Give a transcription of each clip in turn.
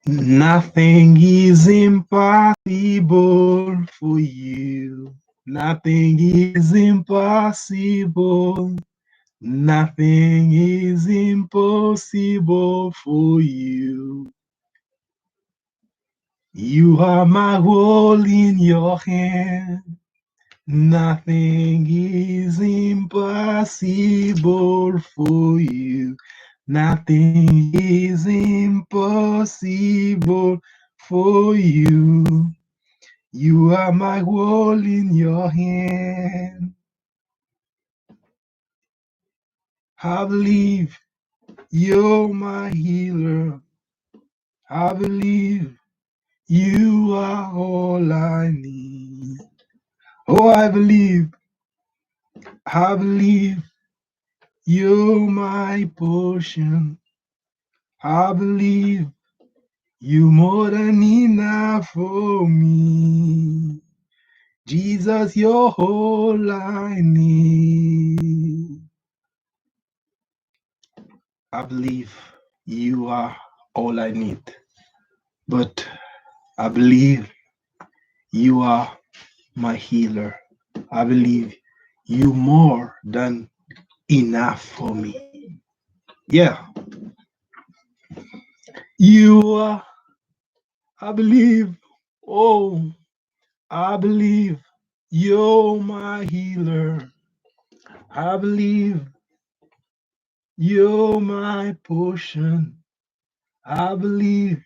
Nothing is impossible for you. Nothing is impossible. Nothing is impossible for you. You are my world in your hand. Nothing is impossible for you. Nothing is impossible for you. You are my world in your hand. I believe you're my healer. I believe you are all I need. Oh, I believe you're my portion. I believe you more than enough for me. Jesus, you're all I need. I believe you are all I need. But I believe you are my healer. I believe you more than enough for me. Yeah, you are, I believe, oh, I believe you're my healer. I believe you're my portion. I believe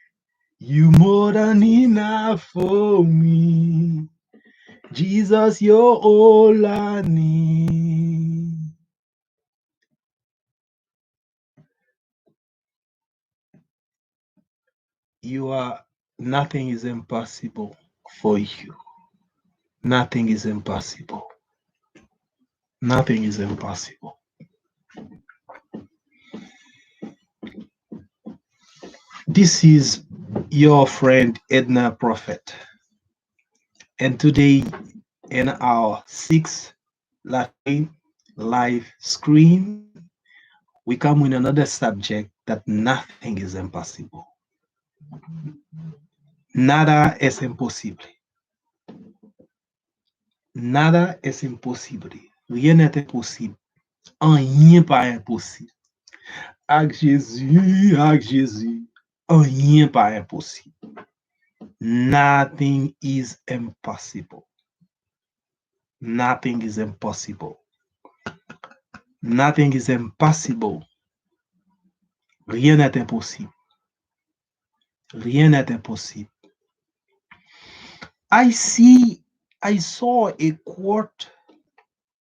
you more than enough for me. Jesus, you're all I need. You are, nothing is impossible for you. Nothing is impossible. Nothing is impossible. This is your friend Edna Prophet. And today, in our sixth Latin live screen, we come with another subject that nothing is impossible. Nada es imposible. Nada es imposible. Rien n'est impossible. Rien pas impossible. Avec Jésus, rien pas impossible. Nothing is impossible. Nothing is impossible. Nothing is impossible. Rien n'est impossible. Rien n'est impossible. I saw a quote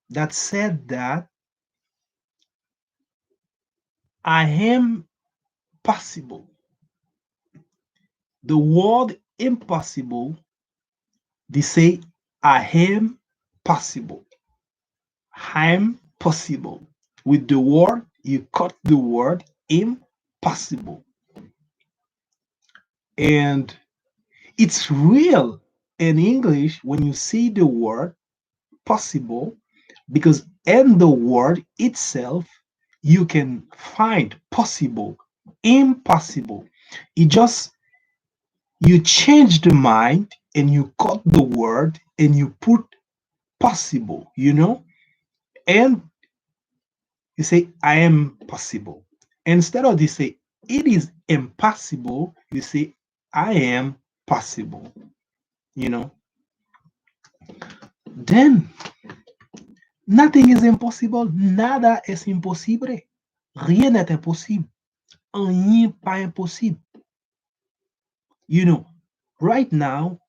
that said that I am possible. The word impossible, they say I am possible. I am possible. With the word, you cut the word impossible. And it's real in English when you see the word possible, because in the word itself, you can find possible, impossible. It just, you change the mind and you cut the word and you put possible, and you say, I am possible. Instead of this, say, it is impossible, you say, I am possible, you know. Then, nothing is impossible. Nada es imposible. Rien n'est impossible. Rien pas impossible. Right now,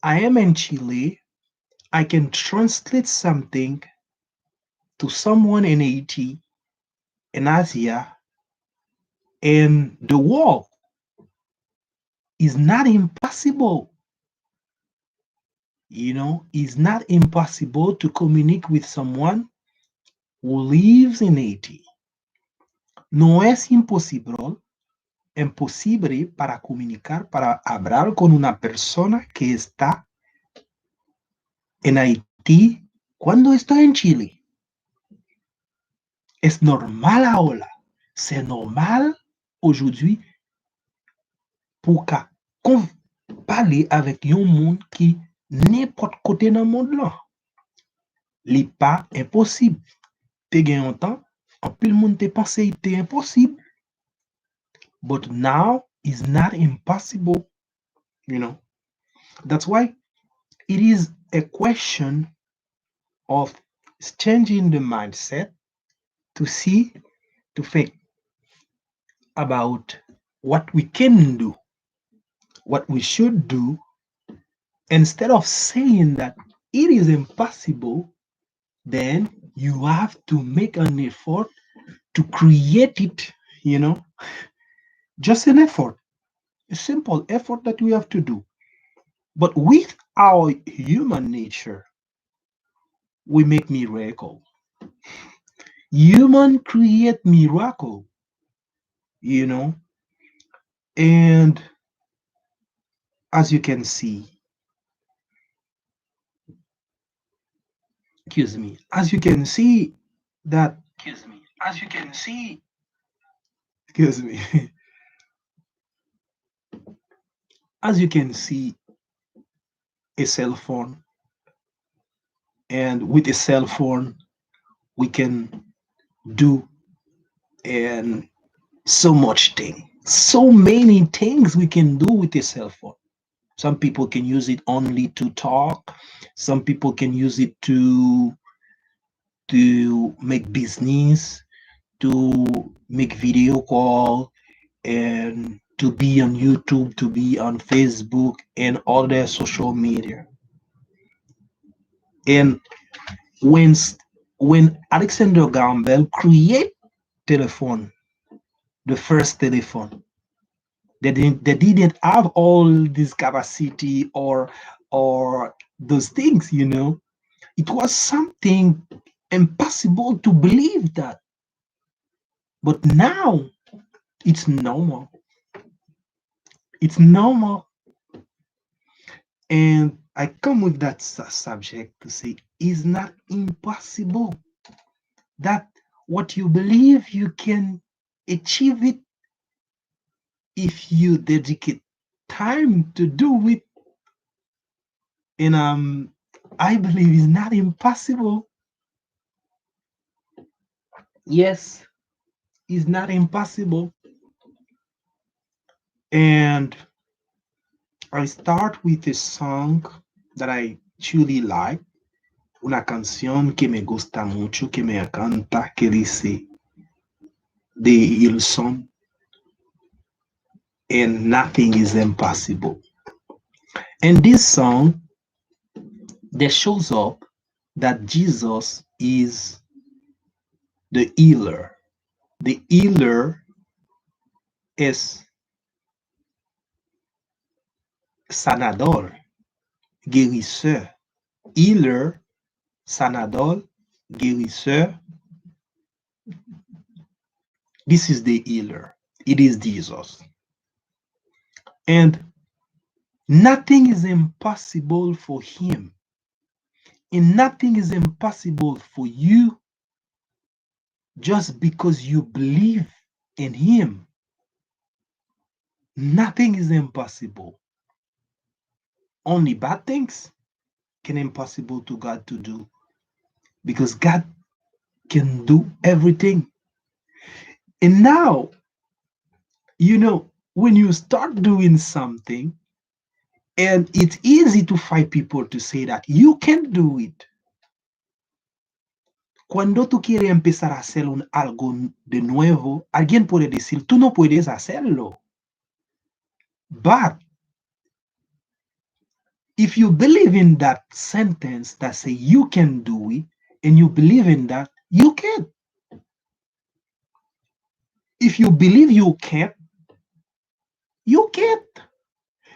I am in Chile. I can translate something to someone in Haiti, in Asia, and the world is not impossible. It's not impossible to communicate with someone who lives in Haiti. No es imposible para comunicar, para hablar con una persona que está en Haití cuando está en Chile. Es normal ahora. C'est normal aujourd'hui pour ka parler avec un monde qui n'importe côté dans le monde là. Li pas impossible. Te gen yon temps, en pile monde te pense était impossible. But now is not impossible, you know. That's why it is a question of changing the mindset to see, to think about what we can do, what we should do, instead of saying that it is impossible, then you have to make an effort to create it, you know, just an effort, a simple effort that we have to do. But with our human nature, we make miracle. Human create miracle, you know, and as you can see, excuse me, as you can see that, excuse me, as you can see, excuse me, as you can see, a cell phone, and with a cell phone, we can do and so much thing, so many things we can do with a cell phone. Some people can use it only to talk. Some people can use it to make business, to make video call, and to be on YouTube, to be on Facebook and other social media. And when when Alexander Graham Bell create telephone, the first telephone, they didn't have all this capacity or those things, you know. It was something impossible to believe that. But now it's normal. It's normal. And I come with that subject to say it's not impossible. That what you believe you can achieve it if you dedicate time to do it. And I believe it's not impossible. Yes, it's not impossible. And I start with a song that I truly like, una canción que me gusta mucho, que me encanta, que dice de Hillsong, and nothing is impossible. And this song that shows up that Jesus is the healer. The healer is sanador, guérisseur. Healer, sanador, guérisseur. This is the healer. It is Jesus. And nothing is impossible for him. And nothing is impossible for you just because you believe in him. Nothing is impossible. Only bad things can impossible to God to do because God can do everything. And now, you know, when you start doing something, and it's easy to find people to say that you can do it. Cuando tú quieres empezar a hacer algo de nuevo, alguien puede decir, tú no puedes hacerlo. But if you believe in that sentence that say you can do it, and you believe in that, you can. If you believe you can't, you can't.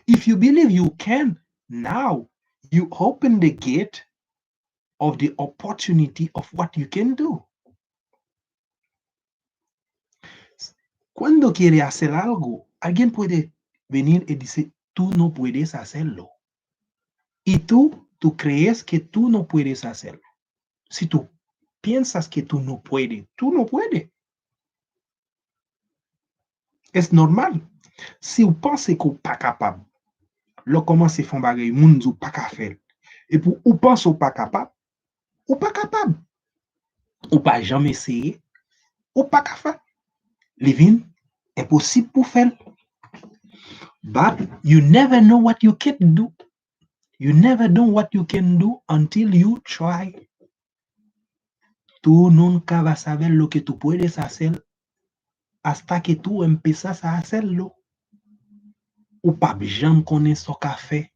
If you believe you can, now you open the gate of the opportunity of what you can do. Cuando quiere hacer algo, alguien puede venir y decir, tú no puedes hacerlo. Y tú crees que tú no puedes hacerlo. Si tú piensas que tú no puedes, tú no puedes. Es normal. Si vous pensez qu'on pas capable, le commencer à faire bagay, moun ou pas ka faire. Et pour ou pense ou pas capable, ou pas capable, ou pas jamais essayé, ou pas capable. Living impossible pour faire. But you never know what you can do. You never know what you can do until you try. Tú nunca vas a ver lo que tú puedes hacer hasta que tú empiezas a hacerlo. Ou pas jamais connaître ce qu'a fait.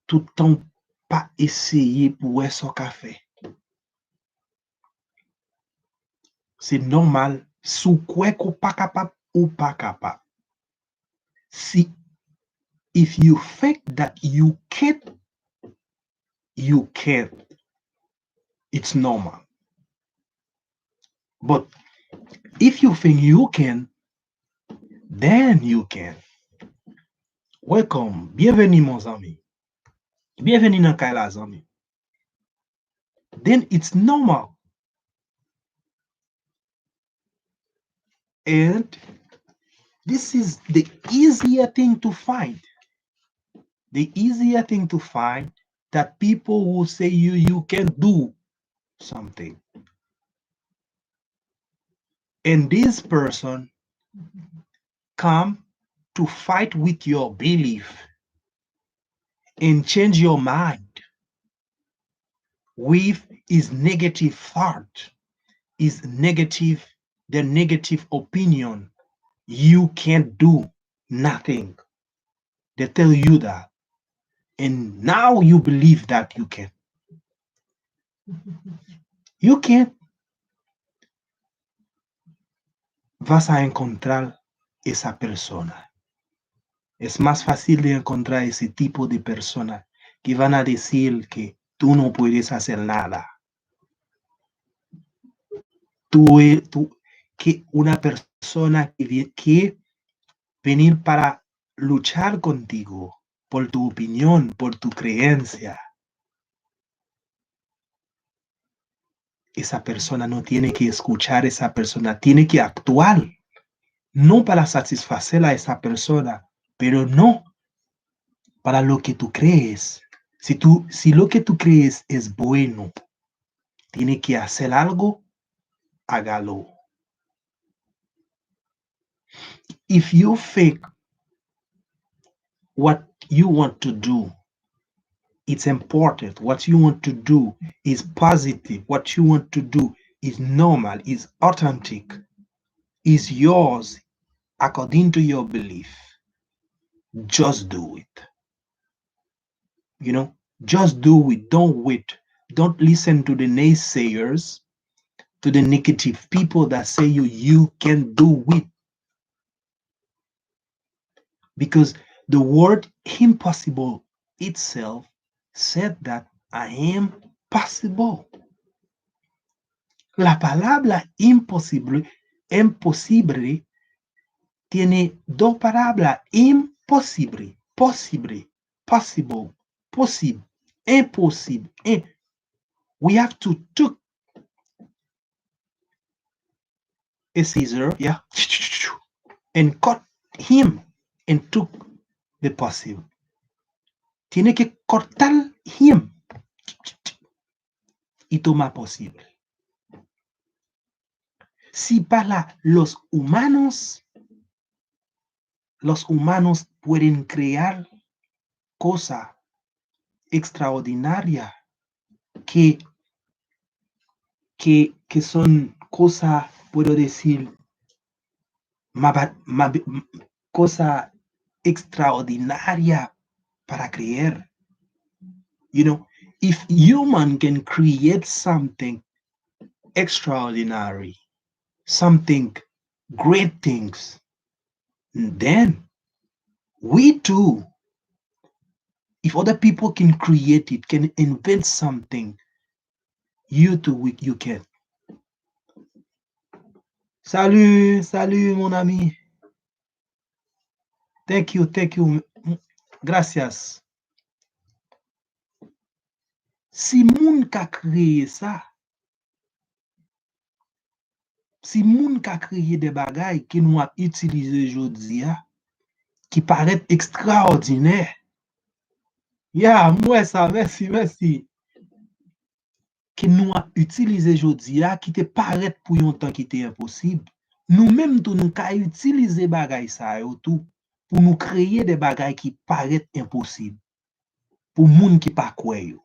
Tout le temps pas essayer pour voir ce qu'a fait. C'est normal. Sous quoi qu'on pas capable ou pas capable. Si if you think that you can't, you can't. It's normal. But if you think you can, then you can. Welcome. Bienvenue, mon ami. Bienvenue dans Kaila, ami. Then it's normal. And this is the easier thing to find. The easier thing to find that people will say you can do something. And this person come to fight with your belief and change your mind with his negative thought, his negative, the negative opinion. You can't do nothing. They tell you that. And now you believe that you can. You can't. Vas a encontrar esa persona. Es más fácil de encontrar ese tipo de persona que van a decir que tú no puedes hacer nada. Que una persona que venir para luchar contigo por tu opinión, por tu creencia. Esa persona no tiene que escuchar, esa persona tiene que actuar, no para satisfacer a esa persona, pero no para lo que tú crees. Si lo que tú crees es bueno, tiene que hacer algo, hágalo. If you think what you want to do, it's important. What you want to do is positive. What you want to do is normal, is authentic, is yours according to your belief. Just do it. You know, just do it. Don't wait. Don't listen to the naysayers, to the negative people that say you can do it. Because the word impossible itself said that I am possible. La palabra imposible tiene dos palabras, imposible, possible, possible, possible, impossible. We have to took a scissor, yeah, and cut him and took the possible. Tiene que cortar him y toma posible. Si para los humanos pueden crear cosas extraordinarias que son cosas, puedo decir, cosa extraordinaria para creer. You know, if human can create something extraordinary, something great things, then we too, if other people can create it, can invent something, you too, you can. Salut, mon ami. Thank you. Gracias. Si moun ka kreye sa, Si moun ka kreye de bagay ki nou ap utilize jodi ya, ki paret ekstraordinè, ya, mwen sa, mersi, mersi, ki nou ap utilize jodi ya, ki te paret pou yon tan ki te imposib, nou menm tou nou ka utilize bagay sa yo tou, pou nou kreye de bagay ki paret imposib, pou moun ki pa kwe yo.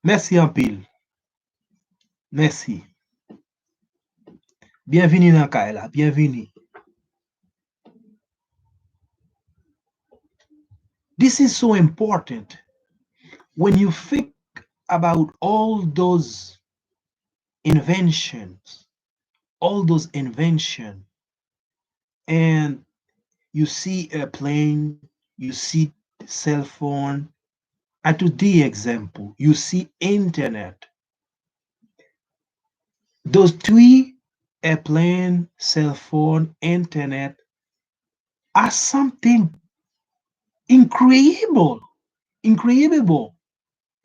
Mersi an pil. Mersi. Bienveni nan kay la, bienveni. This is so important. When you think about all those inventions, and you see a plane, you see cell phone, and to the example, you see internet. Those three, airplane, cell phone, internet, are something incredible, incredible,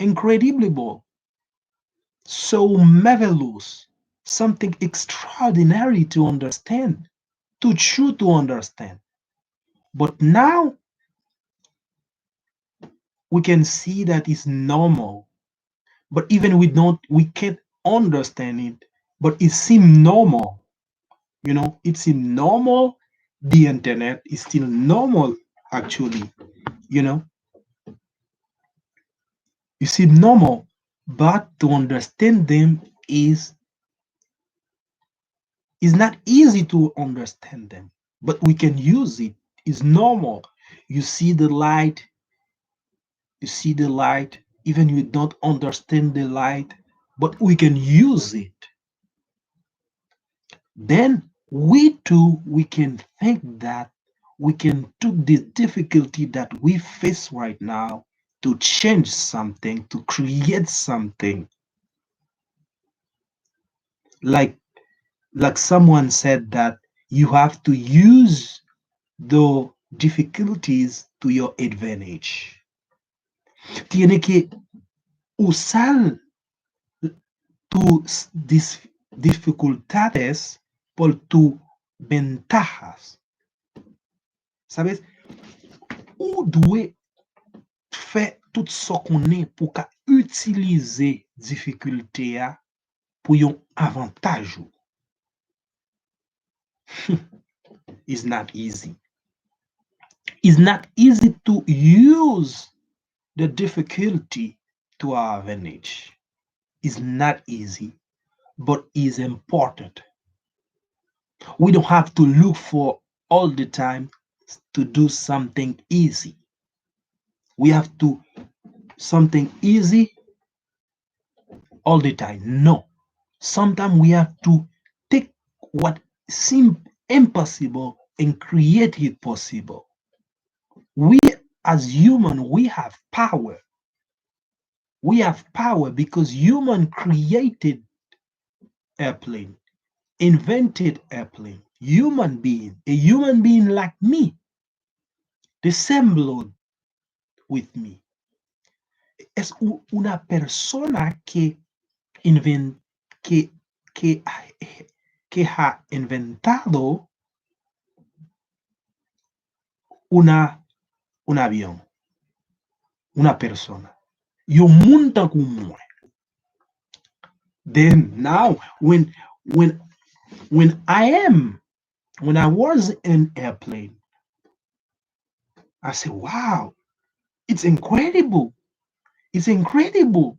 incredible, so marvelous, something extraordinary to understand, too true to understand. But now we can see that it's normal. But even we can't understand it, but it seems normal. It seems normal. The internet is still normal, actually. You know, you seem normal, but to understand them is not easy to understand them. But we can use it. It's normal. You see the light. You see the light. Even you don't understand the light, but we can use it. Then we can think that we can take the difficulty that we face right now to change something, to create something. Like someone said that you have to use the difficulties to your advantage. Tiene que usar tus dificultades por tus ventajas. ¿Sabes? Ou dwe fè tout so konen pou ka utilize difficulté ya pou yon avantaj ou. It's not easy. It's not easy to use the difficulty to our advantage. It's not easy, but it's important. We don't have to look for all the time to do something easy. We have to something easy all the time. No. Sometimes we have to take what seems impossible and create it possible. We as human, we have power. We have power because human created airplane, invented airplane. A human being like me, the same blood with me. Es una persona que ha inventado un avión, una persona. Yo monta con moi. Then now, when I was in airplane, I said, wow, it's incredible. It's incredible.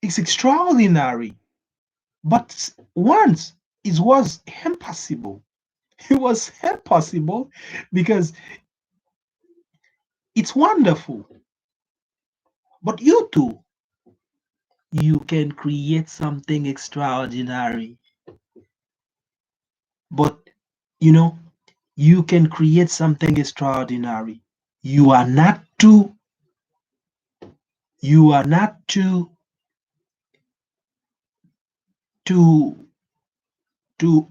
It's extraordinary. But once it was impossible. It was impossible because it's wonderful. But you too, you can create something extraordinary. But you can create something extraordinary. You are not too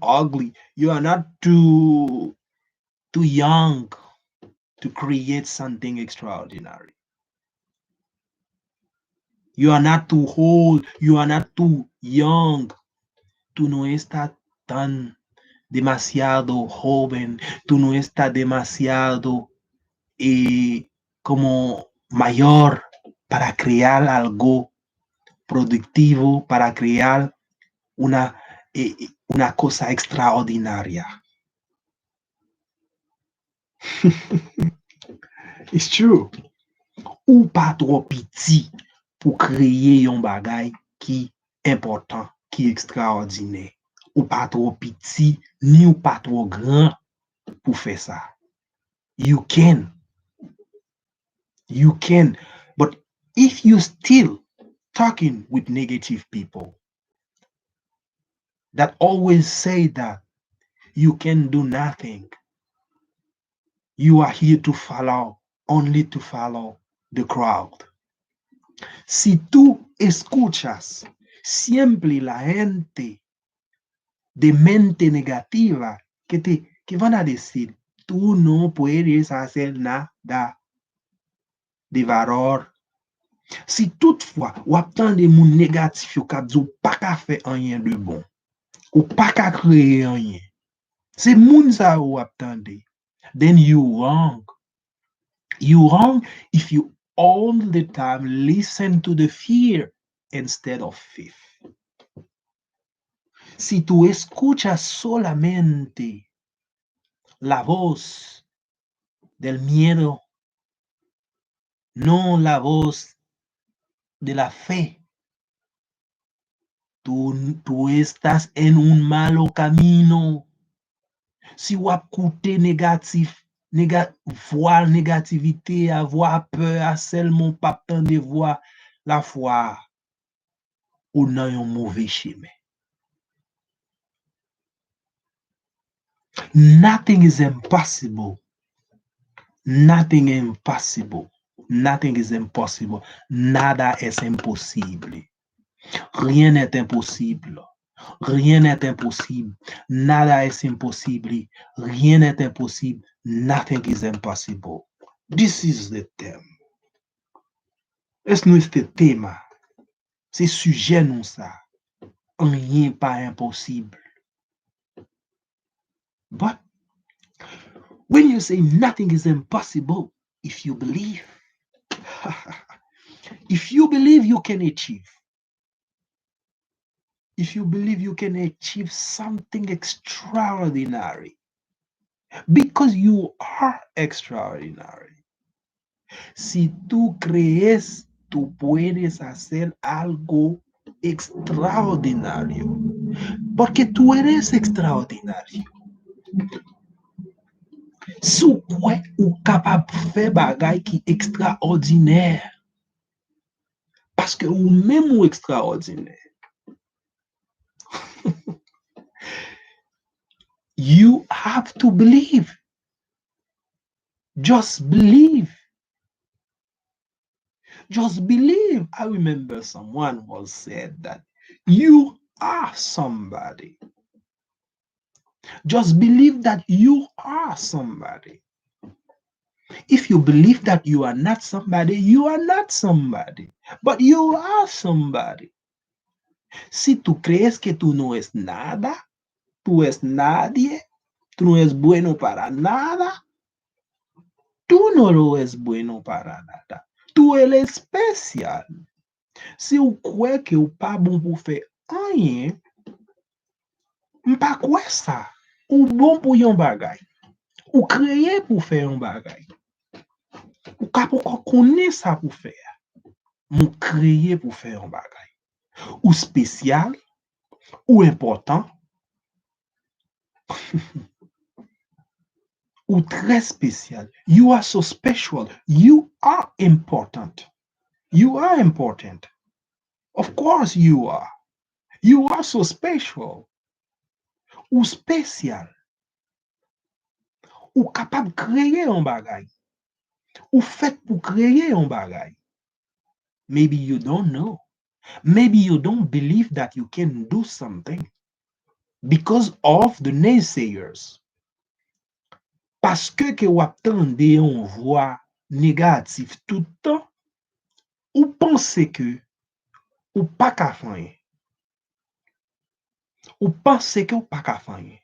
ugly. You are not too young to create something extraordinary. You are not too old. You are not too young. Tú no estás tan demasiado joven. Tú no estás demasiado como mayor para crear algo productivo, para crear una cosa extraordinaria. It's true. Ou pas trop petit pour créer un bagay qui important, qui extraordinaire. Ou pas trop petit, ni ou pas trop grand pour faire ça. You can. You can. But if you still talking with negative people that always say that you can do nothing, you are here to follow, only to follow the crowd. Si tú escuchas siempre la gente de mente negativa que van a decir, tú no puedes hacer nada de valor. Si toutefois, ou aptan de moun négatif yo kap di ou pa ka fe anyen de bon, ou pa ka kreye anyen, se moun sa ou aptan de, then you wrong. You wrong if you all the time listen to the fear instead of faith. Si tú escuchas solamente la voz del miedo, no la voz de la fe, tú estás en un malo camino. Si wap koute negatif, voix négativité, avoir peur, à seulement pas tant de voix la foi, ou nan yon mauvais chemin. Nothing is impossible. Nothing impossible. Nothing is impossible. Nada es imposible. Rien n'est impossible. Rien n'est impossible. Nada es impossible. Rien n'est impossible. Nothing is impossible. This is the theme. Es nuestro tema. C'est sujet nous ça. Rien pas impossible. But when you say nothing is impossible, if you believe, if you believe you can achieve, if you believe you can achieve something extraordinary, because you are extraordinary. Si tú crees, tú puedes hacer algo extraordinario, porque tú eres extraordinario. Si ou capable de faire bagay qui extraordinaire, parce que ou même ou extraordinaire. You have to believe. Just believe. Just believe. I remember someone was said that you are somebody. Just believe that you are somebody. If you believe that you are not somebody, you are not somebody. But you are somebody. Si tú crees que tú no es nada, tú es nadie, tú no es bueno para nada, tú no lo es bueno para nada. Tú eres especial. Si ou kwe que ou pas bon pour faire rien, m'pa kwe ça. Ou bon pour yon bagay. Ou créé pour faire un bagay. Ou kapou connaît ça pour faire. Mou créé pour faire un bagay. Ou spécial, ou important, ou très spécial. You are so special. You are important. You are important. Of course you are. You are so special. Ou spécial. Ou capable de créer un bagay. Ou fait pour créer un bagay. Maybe you don't know. Maybe you don't believe that you can do something because of the naysayers. Parce que ou attendez une voix négative tout le temps, ou pensez que ou pas qu'à faire, ou penser que ou pas qu'à faire,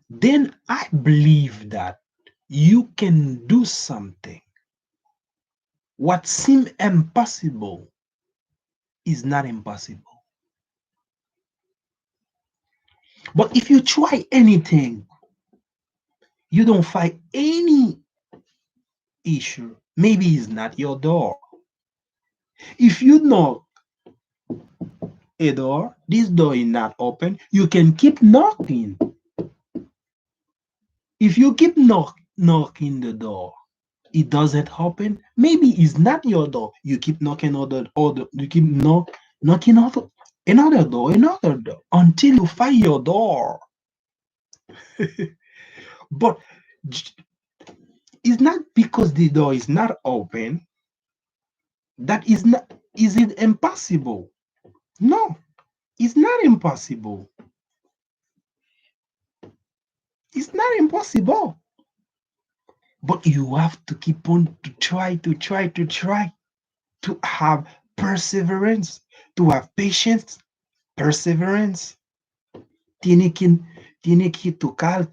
then I believe that you can do something. What seems impossible is not impossible. But if you try anything, you don't find any issue. Maybe it's not your door. If you knock a door, this door is not open, you can keep knocking. If you keep knocking the door, it doesn't open. Maybe it's not your door. You keep knocking other you keep knocking another door until you find your door. But it's not because the door is not open that is it impossible. No, it's not impossible. It's not impossible. But you have to keep on to try to have perseverance, to have patience, perseverance. Tiene que, tiene que tocar.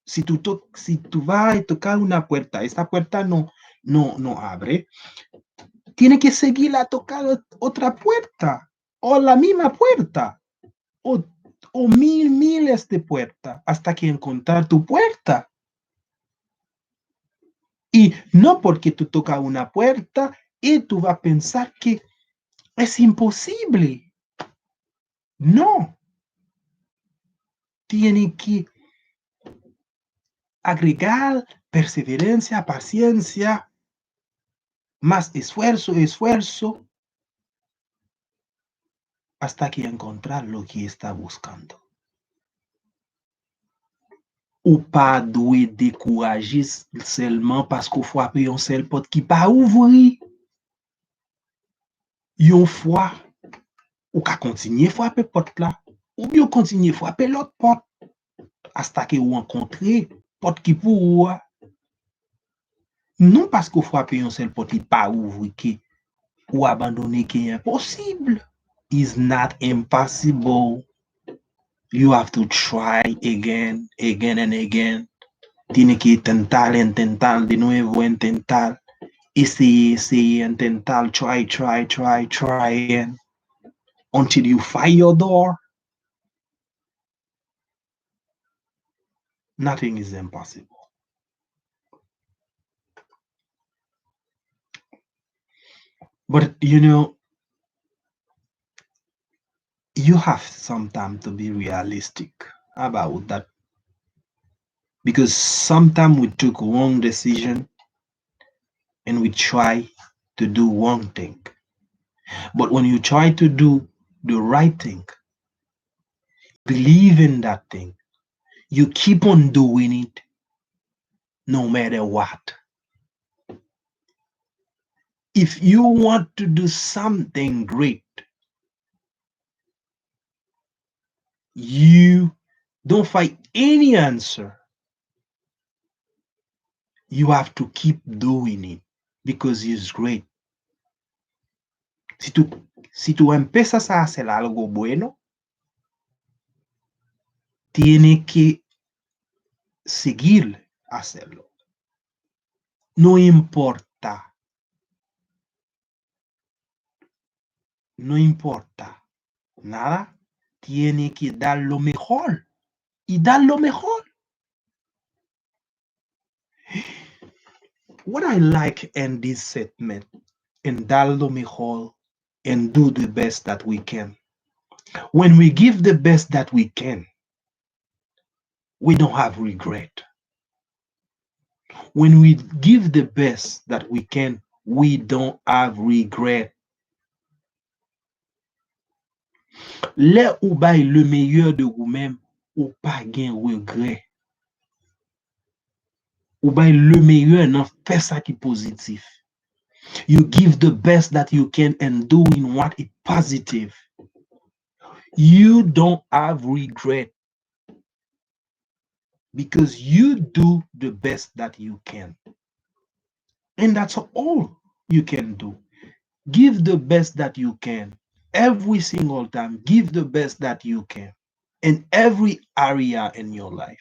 Si tú vas a tocar una puerta, esa puerta no abre, tiene que seguir a tocar otra puerta, o la misma puerta, o, o miles de puertas, hasta que encontrar tu puerta. Y no porque tú tocas una puerta y tú vas a pensar que es imposible. No, tiene que agregar perseverancia, paciencia, más esfuerzo, hasta que encontrar lo que está buscando. Ou pas dwe décourager seulement parce qu'on frappe yon seul porte qui pas ouvri. Yon fois, ou ka continuer frapper porte là, ou bien continuer frapper l'autre porte, hasta que ou rencontrer porte qui pour ou. Non parce qu'on frappe yon seul porte qui pas ouvri que ou abandonner qui est impossible. It's not impossible. You have to try again and again. Tiene que intentar, de nuevo intentar, essayer, intentar, try, until you find your door. Nothing is impossible. But you have sometimes to be realistic about that, because sometimes we took wrong decision and we try to do wrong thing. But when you try to do the right thing, believe in that thing, you keep on doing it no matter what. If you want to do something great, you don't find any answer. You have to keep doing it because it's great. Si tú empiezas a hacer algo bueno, tienes que seguir hacerlo. No importa. No importa nada. Tiene que dar lo mejor. Y dar lo mejor. What I like in this segment, and dar lo mejor, and do the best that we can. When we give the best that we can, we don't have regret. When we give the best that we can, we don't have regret. Là où bail le meilleur de vous-même, ou pas gain regret. Ou bail le meilleur nan fè ça qui positif. You give the best that you can and doing what is positive. You don't have regret because you do the best that you can. And that's all you can do. Give the best that you can. every single time. Give the best that you can in every area in your life.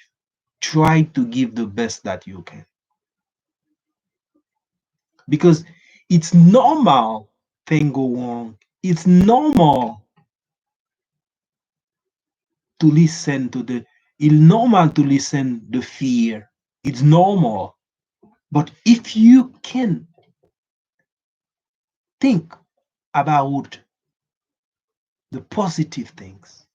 Try to give the best that you can because it's normal thing go wrong. It's normal to listen to the it's normal to listen the fear. It's normal. But if you can think about the positive things,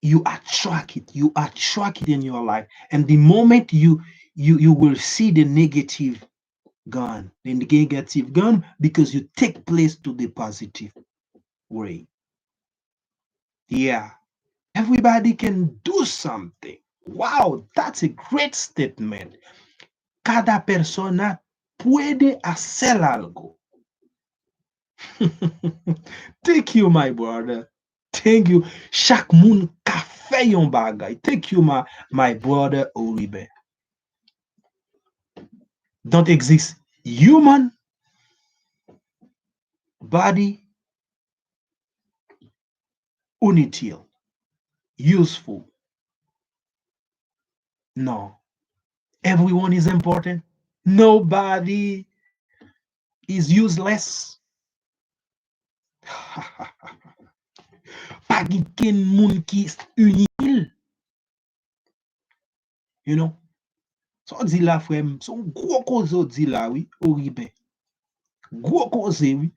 you attract it in your life. And the moment you will see the negative gone because you take place to the positive way. Yeah. Everybody can do something. Wow, that's a great statement. Cada persona puede hacer algo. Thank you, my brother. Thank you. Chaque moun ka fe yon bagay. Thank you, my brother Oribe. Don't exist human body inutile, useful. No. Everyone is important. Nobody is useless. Pa gen ken moun ki inutile. You know? So di la frem, son gros kozo di la, oui, Oribe. Gros koze, oui.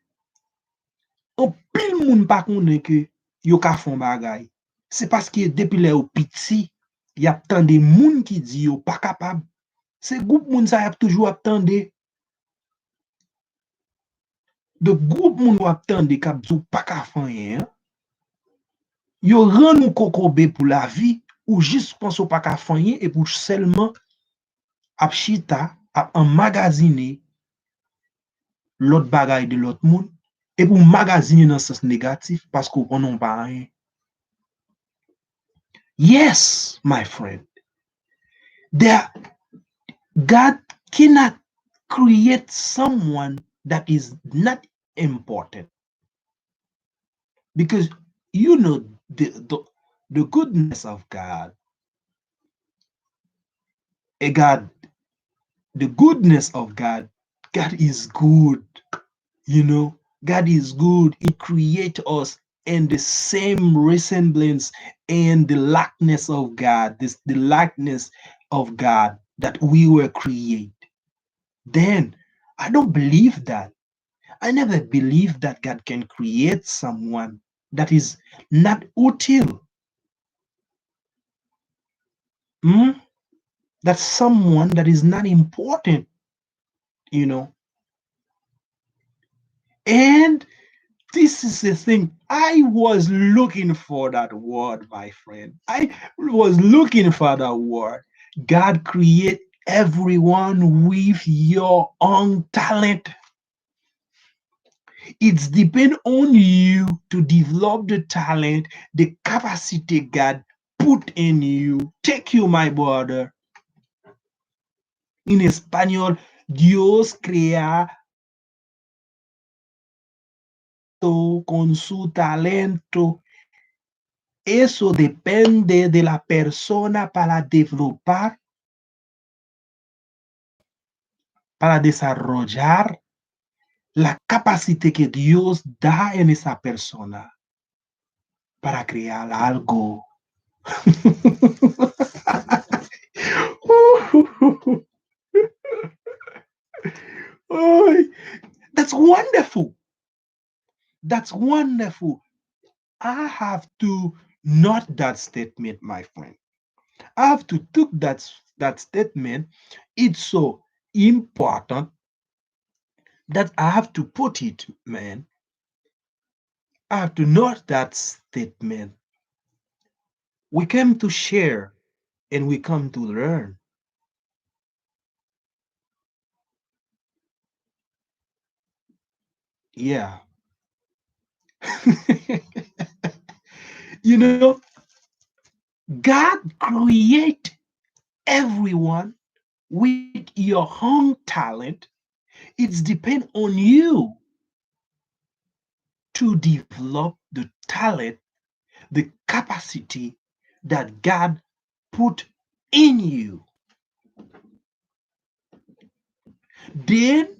An pil moun pa konnen ke yo ka fon bagay. Se paske depi le ou piti, y ap tande moun ki di yo pa kapab. Se group moun sa ap toujou ap tande. De group moun ap tande kap zou pa ka fanyen. Yo ran nou kokobe pou la vi ou jist panso pa ka fanyen et pou seulement ap chita, ap emmagazine lot bagay de lot moun et pour magazine dans sens négatif parce qu'on n'en pas rien. Yes, my friend. There, God cannot create someone that is not important because you know the goodness of God. And God, the goodness of God. God is good. You know, God is good. He creates us in the same resemblance and the likeness of God, the likeness of God that we were created. Then I don't believe that. I never believed that God can create someone that is not utile. Hmm? That's someone that is not important, you know. And this is the thing. I was looking for that word, my friend. I was looking for that word. God create everyone with your own talent. It's depend on you to develop the talent, the capacity God put in you. Take you, my brother. In español, Dios crea con su talento. Eso depende de la persona para desarrollar la capacidad que Dios da en esa persona para crear algo. That's wonderful. That's wonderful. I have to note that statement, my friend. I have to take that statement. It's so important that I have to put it, man. I have to note that statement. We came to share and we come to learn. Yeah. You know, God create everyone with your own talent. It's depend on you to develop the talent, the capacity that God put in you. Then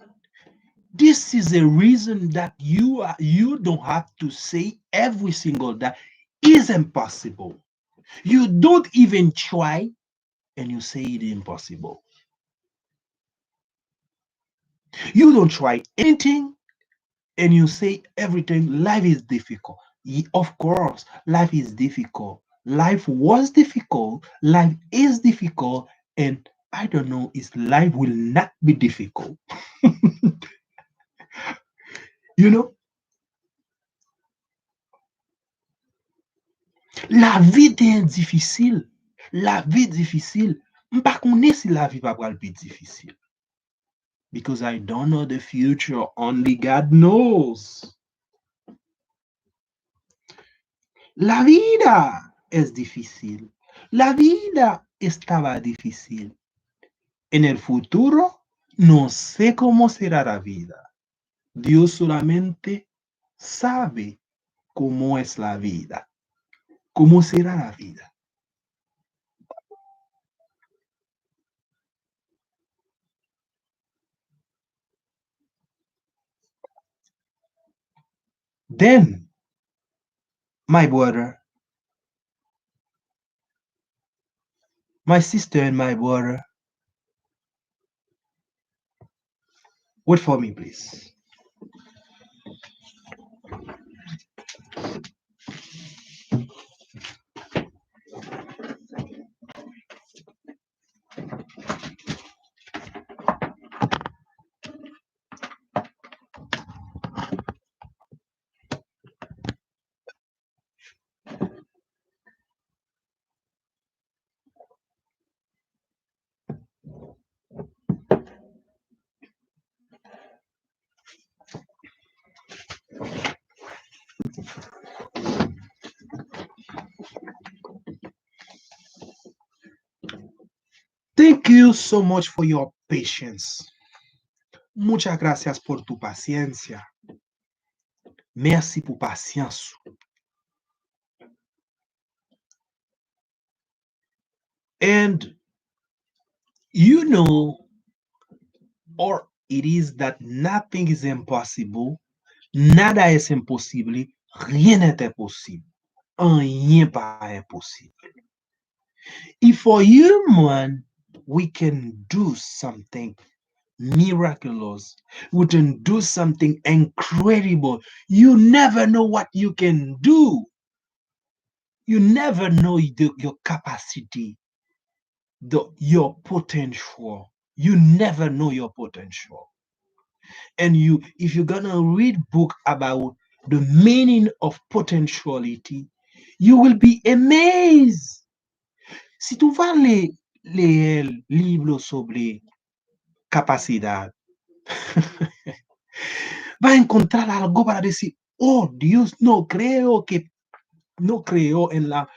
this is a reason that you don't have to say every single that is impossible. You don't even try and you say it impossible. You don't try anything and you say everything. Life is difficult. Of course, life is difficult. Life was difficult. Life is difficult. And I don't know if life will not be difficult. You know, la vie est difficile. La vie difficile. M'pa konnen si la vie pa pral pi difficile. Because I don't know the future. Only God knows. La vida es difícil. La vida estaba difícil. En el futuro, no sé cómo será la vida. Dios solamente sabe cómo es la vida, cómo será la vida. Then, my brother, my sister, and my brother, wait for me, please. Thank you so much for your patience. Muchas gracias por tu paciencia. Merci pour patience. And you know, or it is that nothing is impossible, nada es imposible, rien n'est impossible. Rien pas impossible. If for human, we can do something miraculous, we can do something incredible. You never know what you can do. You never know your capacity, your potential. You never know your potential. And if you're gonna read book about the meaning of potentiality, you will be amazed. Si tú vas leer libros sobre capacidad, vas a encontrar algo para decir, oh Dios, no creo en la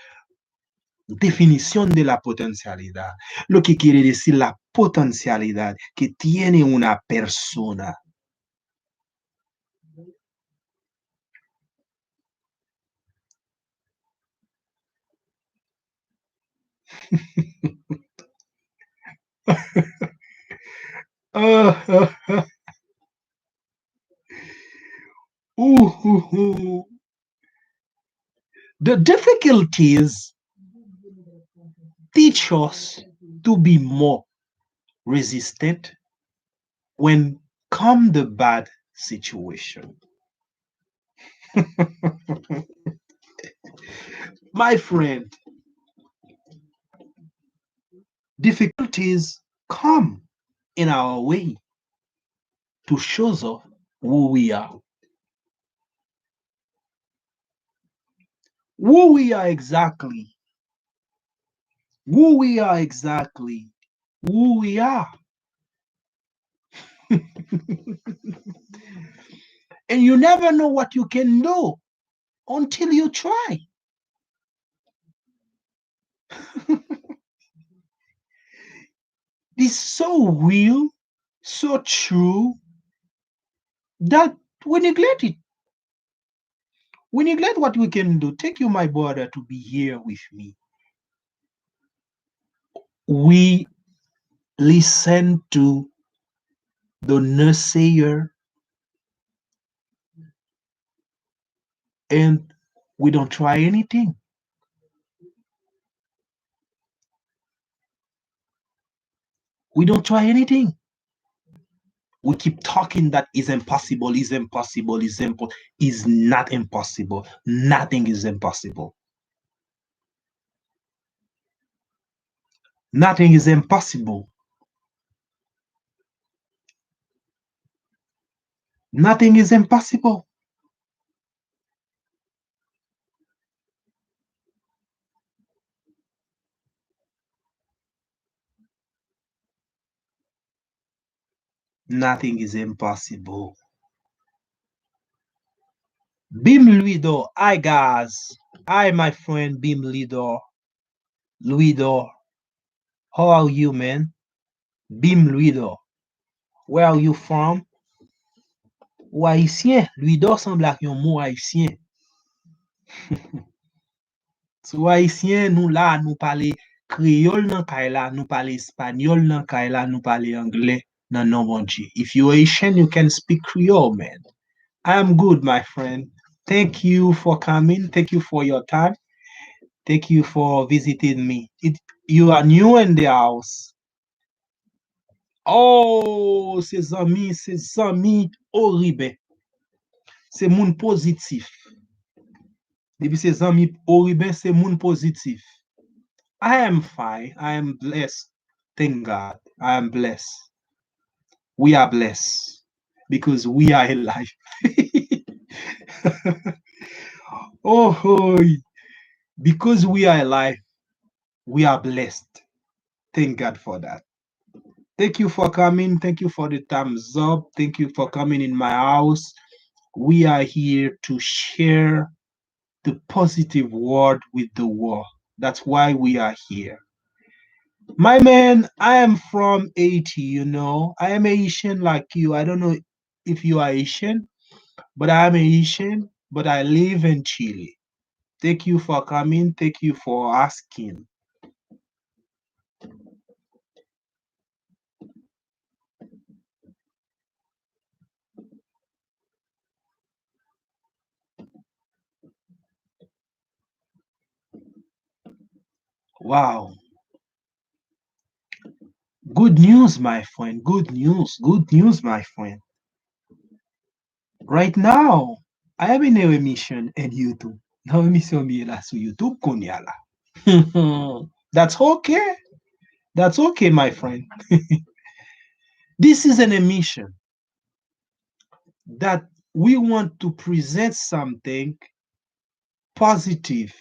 definición de la potencialidad, lo que quiere decir la potencialidad que tiene una persona. Uh, ooh, ooh. The difficulties teach us to be more resistant when come the bad situation. My friend, difficulties come in our way to show us who we are. Who we are exactly. Who we are exactly. Who we are. And you never know what you can do until you try. It's so real, so true that we neglect it. We neglect what we can do. Thank you, my brother, to be here with me. We listen to the naysayer and we don't try anything. We don't try anything. We keep talking that is not impossible. Nothing is impossible. Nothing is impossible. Nothing is impossible. Nothing is impossible. Beam Luido, hi guys. Hi my friend Beam Luido. Luido, how are you man? Beam Luido, where are you from? Ou haïtien? Luido semble ak yon mot haïtien. Sou haïtien, nous là, nous parler créole dans kay la, nous parler espagnol dans kay la, nous parler anglais dans non bon Dieu. If you Haitian, you can speak Creole, man. I'm good, my friend. Thank you for coming. Thank you for your time. Thank you for visiting me. You are new in the house. Oh, ses amis horribles. C'est moun positif. Depuis ses amis horribles, c'est moun positif. I am fine. I am blessed. Thank God. I am blessed. We are blessed because we are alive. Oh, oh, because we are alive, we are blessed. Thank God for that. Thank you for coming. Thank you for the thumbs up. Thank you for coming in my house. We are here to share the positive word with the world. That's why we are here. My man, I am from Haiti, you know. I am Haitian like you. I don't know if you are Haitian, but I am Haitian, but I live in Chile. Thank you for coming. Thank you for asking. Wow. Good news, my friend. Good news. Good news, my friend. Right now, I have an emission in YouTube. Now, emission mi la sur YouTube konya la. That's okay. That's okay, my friend. This is an emission that we want to present something positive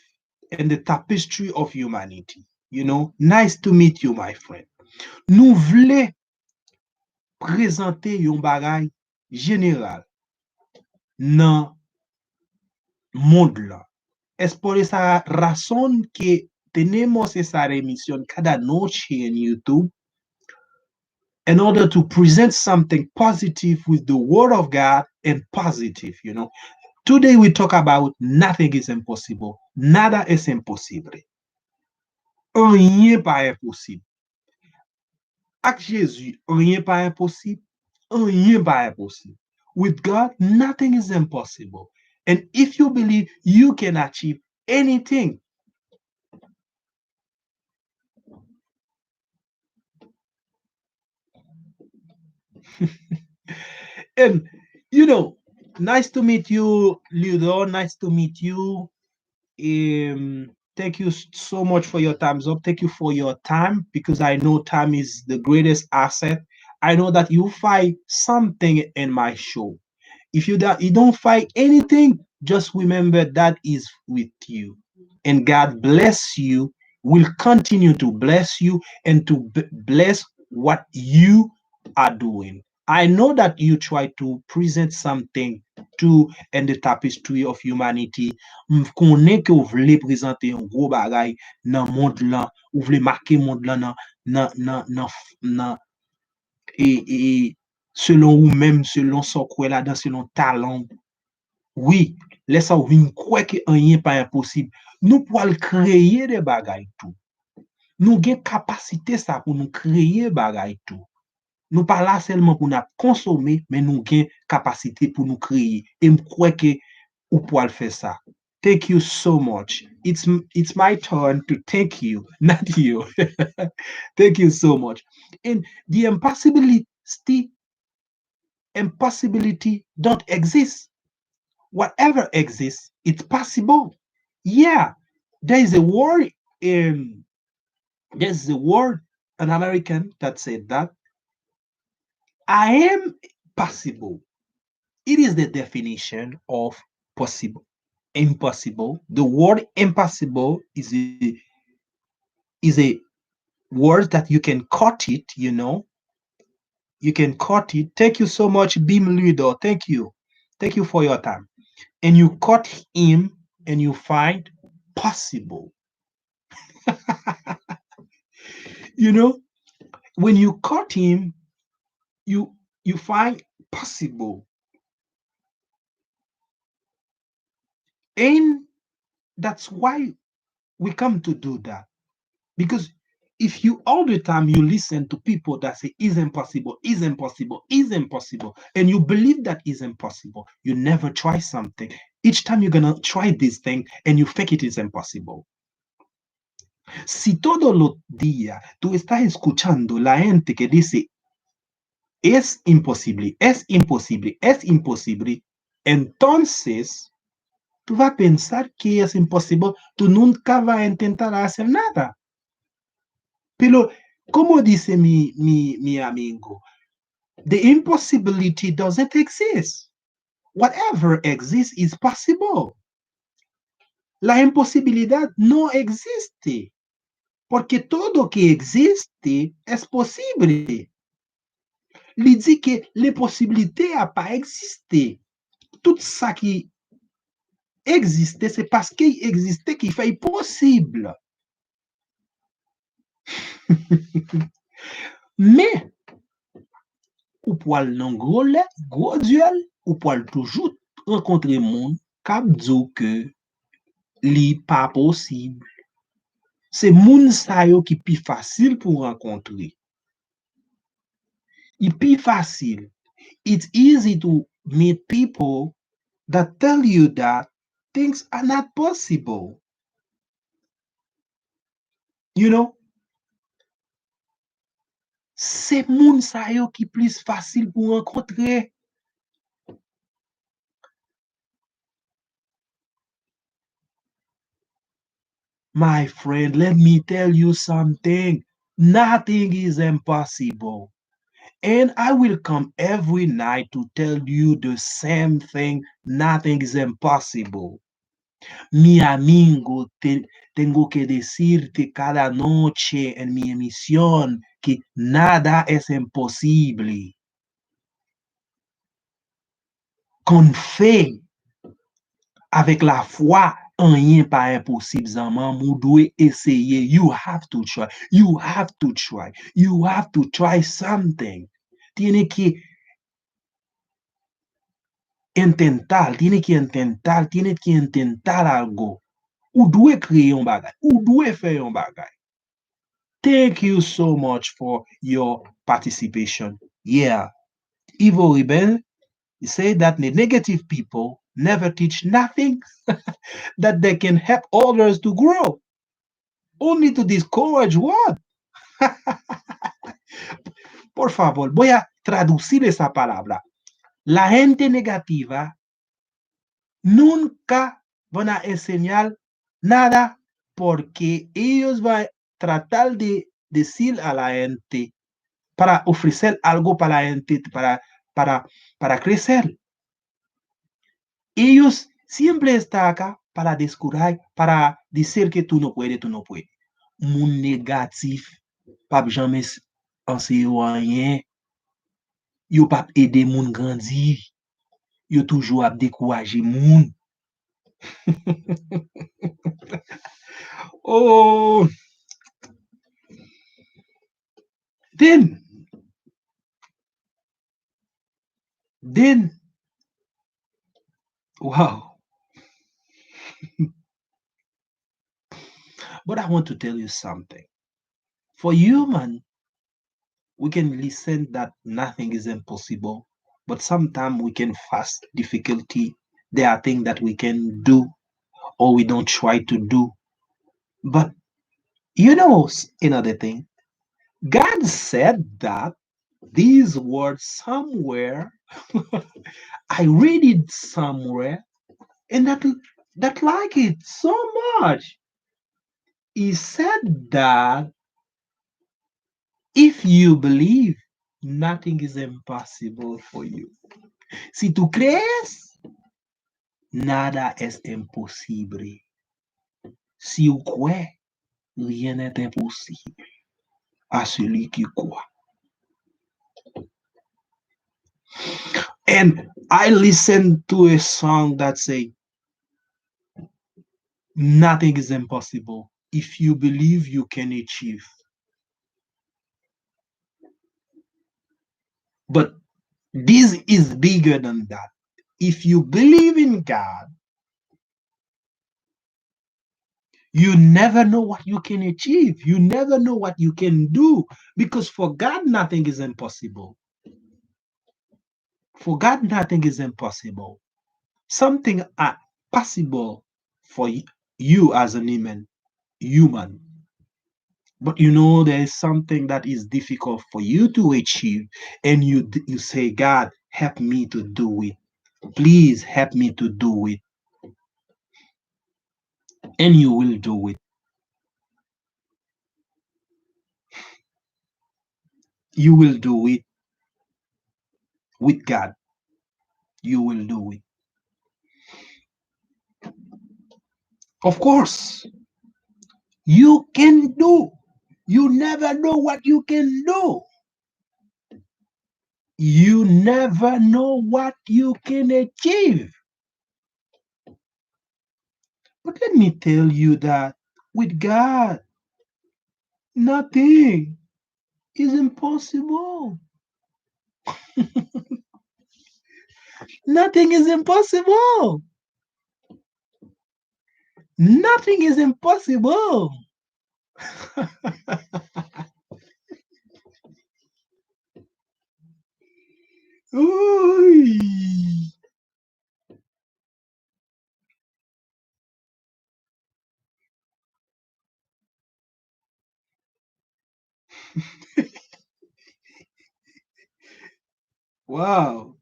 in the tapestry of humanity. You know, nice to meet you, my friend. Nou vle prezante yon bagay general nan monde la. Es por esa razón que tenemos esa remisión cada noche en YouTube in order to present something positive with the word of God and positive, you know. Today we talk about nothing is impossible. Nada es imposible. Rien pas impossible. Ak Jésus, rien pas impossible. Rien pas impossible. With God, nothing is impossible. And if you believe you can achieve anything, and you know, nice to meet you, Ludo. Nice to meet you. Thank you so much for your thumbs up. Thank you for your time because I know time is the greatest asset. I know that you find something in my show. If you don't find anything, just remember that is with you. And God bless you, will continue to bless you and to bless what you are doing. I know that you try to present something to in the tapestry of humanity. M konen ke ou vle prezante yon gros bagay nan monde lan, ou vle marke monde lan nan et selon ou même, selon son kwe la dan, selon talent. Oui, laisse vin quoi que rien pas impossible. Nous pouvons créer des bagailles tout. Nous avons capacité ça pour nous créer des bagailles tout. Nous pas là seulement pour nous consommer, mais nous avons capacité pour nous créer. Et je crois que vous pouvez faire ça. Thank you so much. It's my turn to thank you, not you. Thank you so much. And the impossibility don't exist. Whatever exists, it's possible. Yeah, there is a word in there's a word an American that said that I am possible. It is the definition of possible. Impossible. The word impossible is a word that you can cut it. You can cut it. Thank you so much, Bim Ludo. Thank you. Thank you for your time. And you cut him and you find possible. You know, when you cut him, you you find possible. And that's why we come to do that. Because if you all the time you listen to people that say is impossible, is impossible, is impossible, and you believe that is impossible, you never try something. Each time you're gonna try this thing and you think it is impossible. Si todos los días tú estás escuchando la gente que dice es imposible, es imposible, entonces tú vas a pensar que es imposible, tú nunca vas a intentar hacer nada. Pero, como dice mi amigo, the impossibility doesn't exist. Whatever exists is possible. La imposibilidad no existe, porque todo que existe es posible. Li dit que l'impossibilité n'a pas existé. Tout ça qui existait, c'est parce qu'il existait qu'il fait possible. Mais, ou poil nan gros let, gros duel, ou poil toujours rencontrer monde kap djou que li pas possible. C'est moun sa yo qui pi facile pour rencontrer. Il pi facile. It's easy to meet people that tell you that things are not possible. You know, c'est moun sa yo qui plus facile pour rencontrer. My friend, let me tell you something. Nothing is impossible. And I will come every night to tell you the same thing. Nothing is impossible. Mi amigo, tengo que decirte cada noche en mi emisión que nada es imposible. Con fe, avec la foi, rien pas impossible, zaman. Mou dwe essayer. You have to try. You have to try. You have to try something. Tiene que tiene que intentar algo. Ou dwe kreye yon bagay. Ou dwe fè yon bagay. Thank you so much for your participation. Yeah. Ivo Rebel, he said that the negative people never teach nothing that they can help others to grow. Only to discourage what? Por favor, voy a traducir esa palabra. La gente negativa nunca van a enseñar nada porque ellos van a tratar de decir a la gente para ofrecer algo para la gente, para crecer. Ellos siempre están acá para descurar, para decir que tú no puedes, tú no puedes. Mon négatif, pas jamais enseigner rien. Yo pas aider moun grandir. Yo toujours ap décourager moun. Oh, then, then, Wow. But I want to tell you something. For human, we can listen that nothing is impossible, but sometimes we can face difficulty. There are things that we can do or we don't try to do. But another thing, God said that these words somewhere, I read it somewhere, and that like it so much. He said that if you believe, nothing is impossible for you. Si tú crees, nada es imposible. Si vous croyez, rien n'est impossible à celui qui croit. And I listened to a song that say, nothing is impossible. If you believe, you can achieve. But this is bigger than that. If you believe in God, you never know what you can achieve. You never know what you can do because for God, nothing is impossible. For God, nothing is impossible. Something possible for you as an human. But there is something that is difficult for you to achieve, and you say, God, help me to do it. Please help me to do it, and you will do it. You will do it with God. You will do it. Of course, you can do. You never know what you can do. You never know what you can achieve. But let me tell you that with God, nothing is impossible. Nothing is impossible. Nothing is impossible. Ooh. Wow.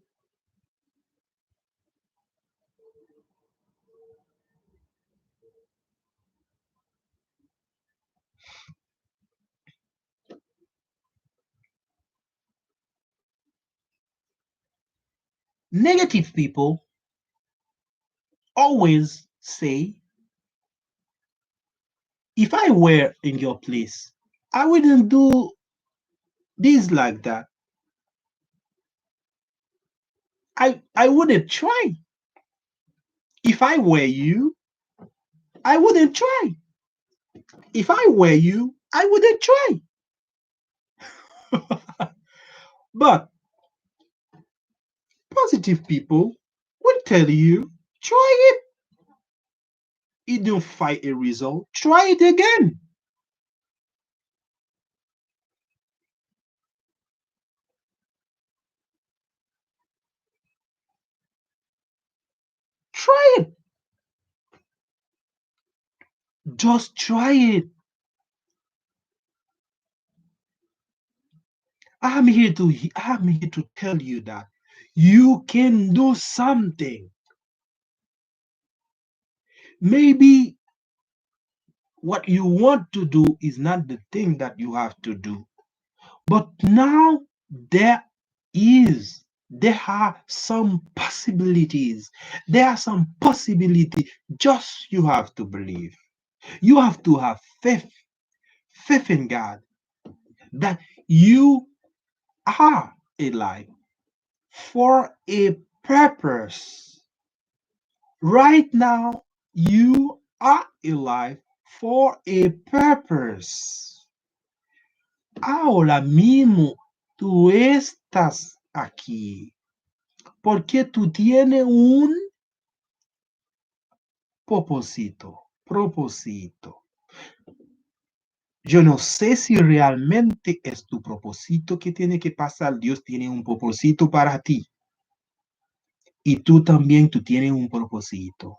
Negative people always say, if I were in your place, I wouldn't do this like that. I wouldn't try. If I were you, I wouldn't try. If I were you, I wouldn't try. But positive people will tell you, try it. You don't fight a result, try it again. Try it. Just try it. I'm here to tell you that you can do something. Maybe what you want to do is not the thing that you have to do. But now there there are some possibilities. There are some possibility. Just you have to believe. You have to have faith in God that you are alive for a purpose. Right now, you are alive for a purpose. Ahora mismo tú estás aquí porque tú tienes un propósito, propósito. Yo no sé si realmente es tu propósito que tiene que pasar. Dios tiene un propósito para ti. Y tú también, tú tienes un propósito.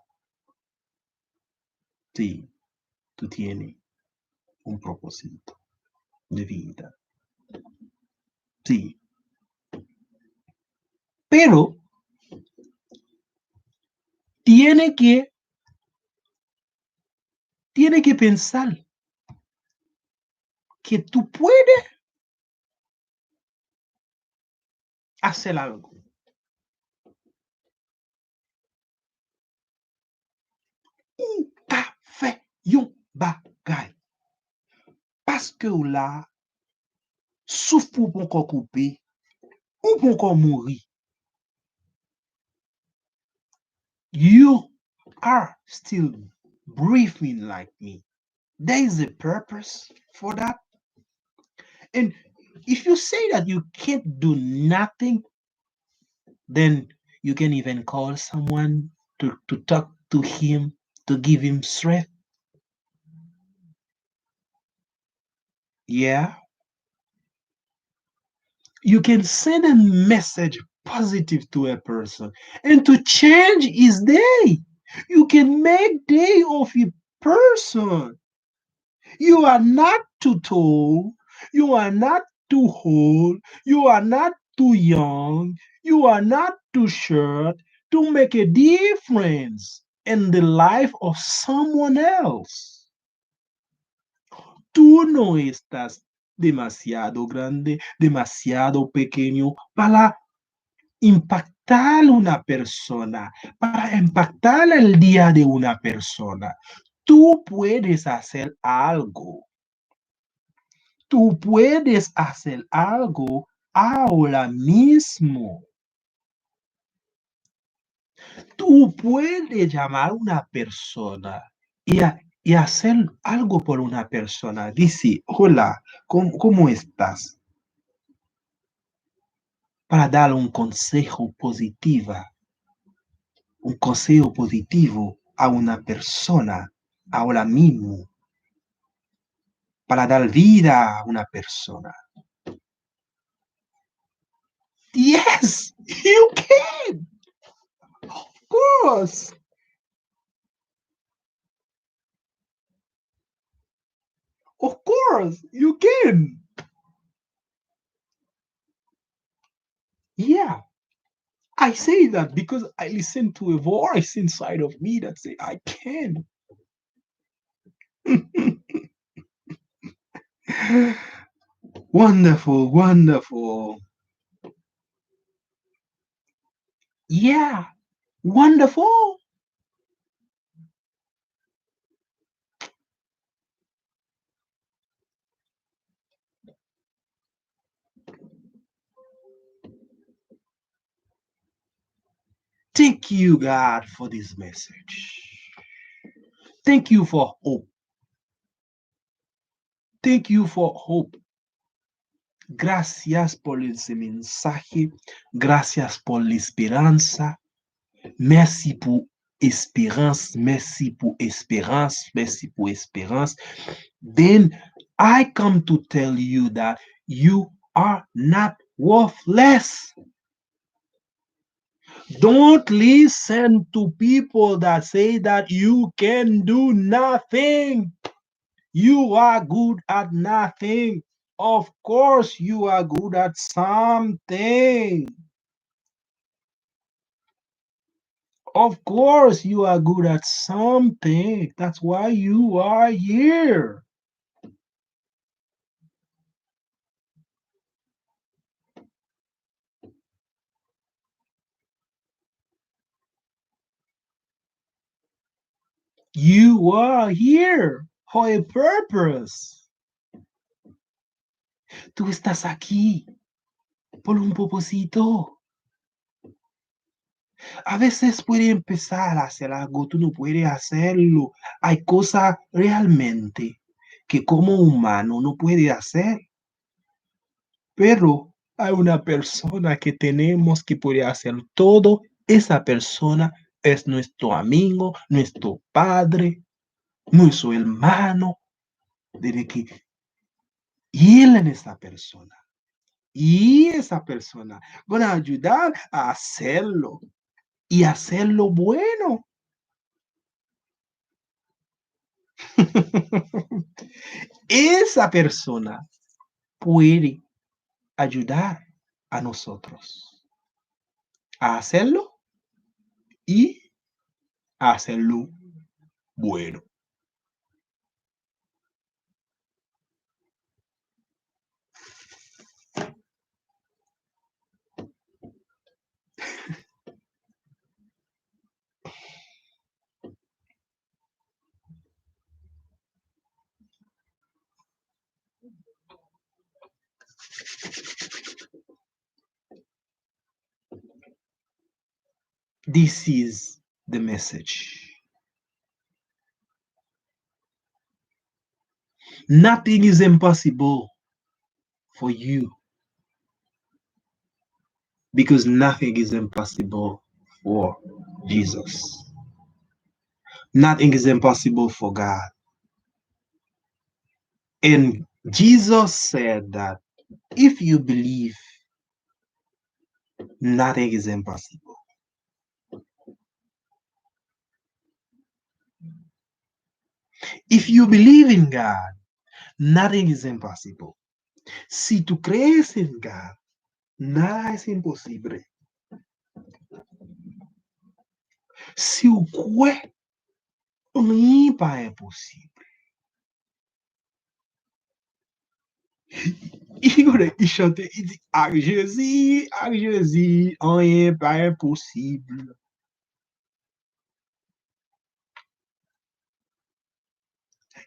Sí, tú tienes un propósito de vida. Sí. Pero tiene que, tiene que pensar que tú puedes hacer algo. Un café, un bagay. Parce que ou là, souffre pour qu'on couper, ou pour qu'on mourir. You are still breathing like me. There is a purpose for that. And if you say that you can't do nothing, then you can even call someone to talk to him, to give him strength. Yeah. You can send a message positive to a person and to change his day. You can make day of a person. You are not too tall. You are not too old. You are not too young. You are not too short to make a difference in the life of someone else. Tú no estás demasiado grande, demasiado pequeño para impactar una persona, para impactar el día de una persona. Tú puedes hacer algo. Tú puedes hacer algo ahora mismo. Tú puedes llamar a una persona y hacer algo por una persona. Dice, hola, ¿cómo estás? Para dar un consejo positivo a una persona ahora mismo, para dar vida a una persona. Yes, you can. Of course. Of course, you can. Yeah, I say that because I listen to a voice inside of me that say I can. Wonderful, wonderful. Yeah, wonderful. Thank you, God, for this message. Thank you for hope. Thank you for hope. Gracias por ese mensaje. Gracias por la esperanza. Merci pour espérance. Merci pour espérance. Merci pour espérance. Then I come to tell you that you are not worthless. Don't listen to people that say that you can do nothing. You are good at nothing. Of course, you are good at something. Of course, you are good at something. That's why you are here. You are here for a purpose. Tú estás aquí por un propósito. A veces puede empezar a hacer algo, tú no puedes hacerlo. Hay cosas realmente que como humano no puede hacer, pero hay una persona que tenemos que puede hacer todo. Esa persona es nuestro amigo, nuestro padre, nuestro hermano, de que él en esa persona. Y esa persona van a ayudar a hacerlo y hacerlo bueno. Esa persona puede ayudar a nosotros a hacerlo y a hacerlo bueno. This is the message. Nothing is impossible for you because nothing is impossible for Jesus. Nothing is impossible for God. And Jesus said that if you believe, nothing is impossible. If you believe in God, nothing is impossible. Si tú crees en God, nada es imposible. Si ou kwe, rien pas impossible. Il chantait, il dit, avec Jésus, rien pas impossible.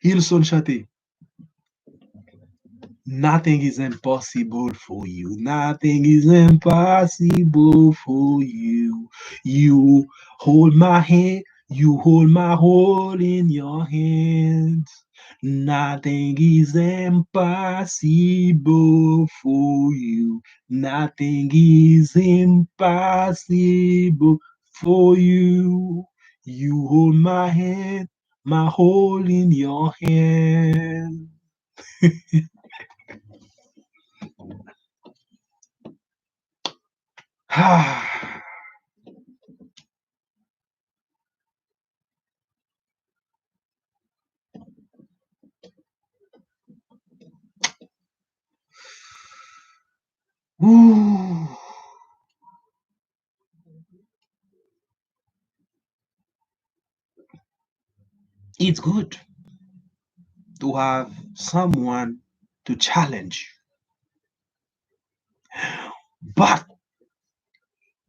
Ils sont chantés, nothing is impossible for you. Nothing is impossible for you. You hold my hand, you hold my hold in your hands. Nothing is impossible for you. Nothing is impossible for you. You hold my hand, my hold in your hand. Ooh, it's good to have someone to challenge. But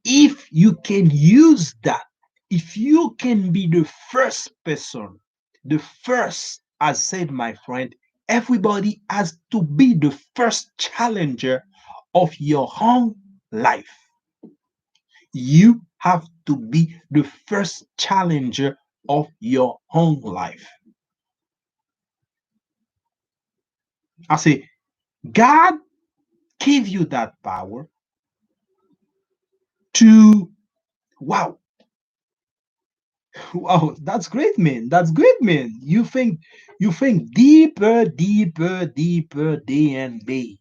if you can use that, if you can be the first person, the first, as said my friend, everybody has to be the first challenger of your own life. You have to be the first challenger of your own life. I say, God gave you that power to, wow, wow, that's great, man. That's great, man. You think deeper, deeper, deeper day and day.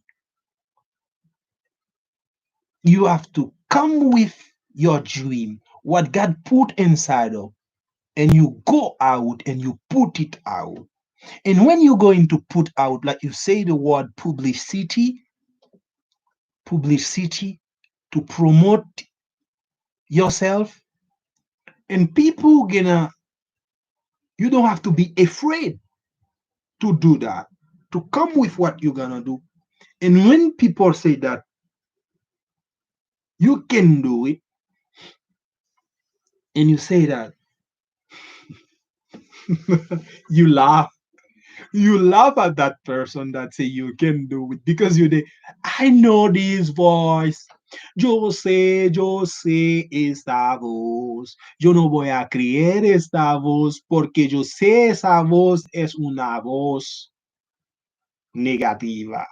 You have to come with your dream, what God put inside of, and you go out and you put it out. And when you're going to put out, like you say the word publicity to promote yourself, and people gonna, you don't have to be afraid to do that, to come with what you're gonna do. And when people say that you can do it, and you say that, you laugh. You laugh at that person that say you can do it because you say, I know this voice. Yo sé esta voz. Yo no voy a creer esta voz porque yo sé esa voz es una voz negativa.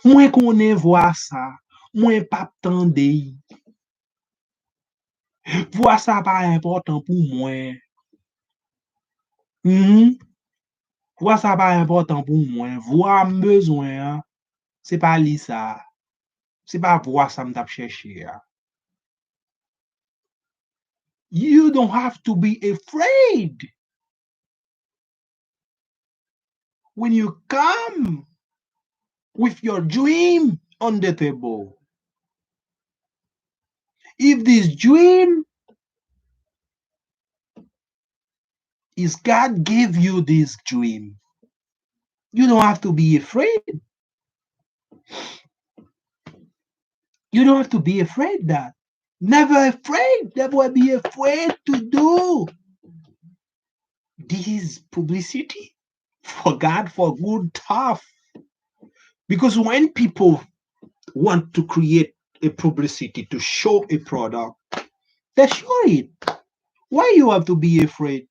Mwen konen vwa sa, mwen pap tande. Voix ça pas important pour moi. Mhm. Voix ça pas important pour moi. Voix besoin, hein. C'est pas li ça. C'est pas voix ça m't'a cherché. Hein. You don't have to be afraid when you come with your dream on the table. If this dream is God gave you this dream, you don't have to be afraid. You don't have to be afraid that. Never afraid. Never be afraid to do this publicity for God for good stuff. Because when people want to create a publicity to show a product, they show it. Why you have to be afraid?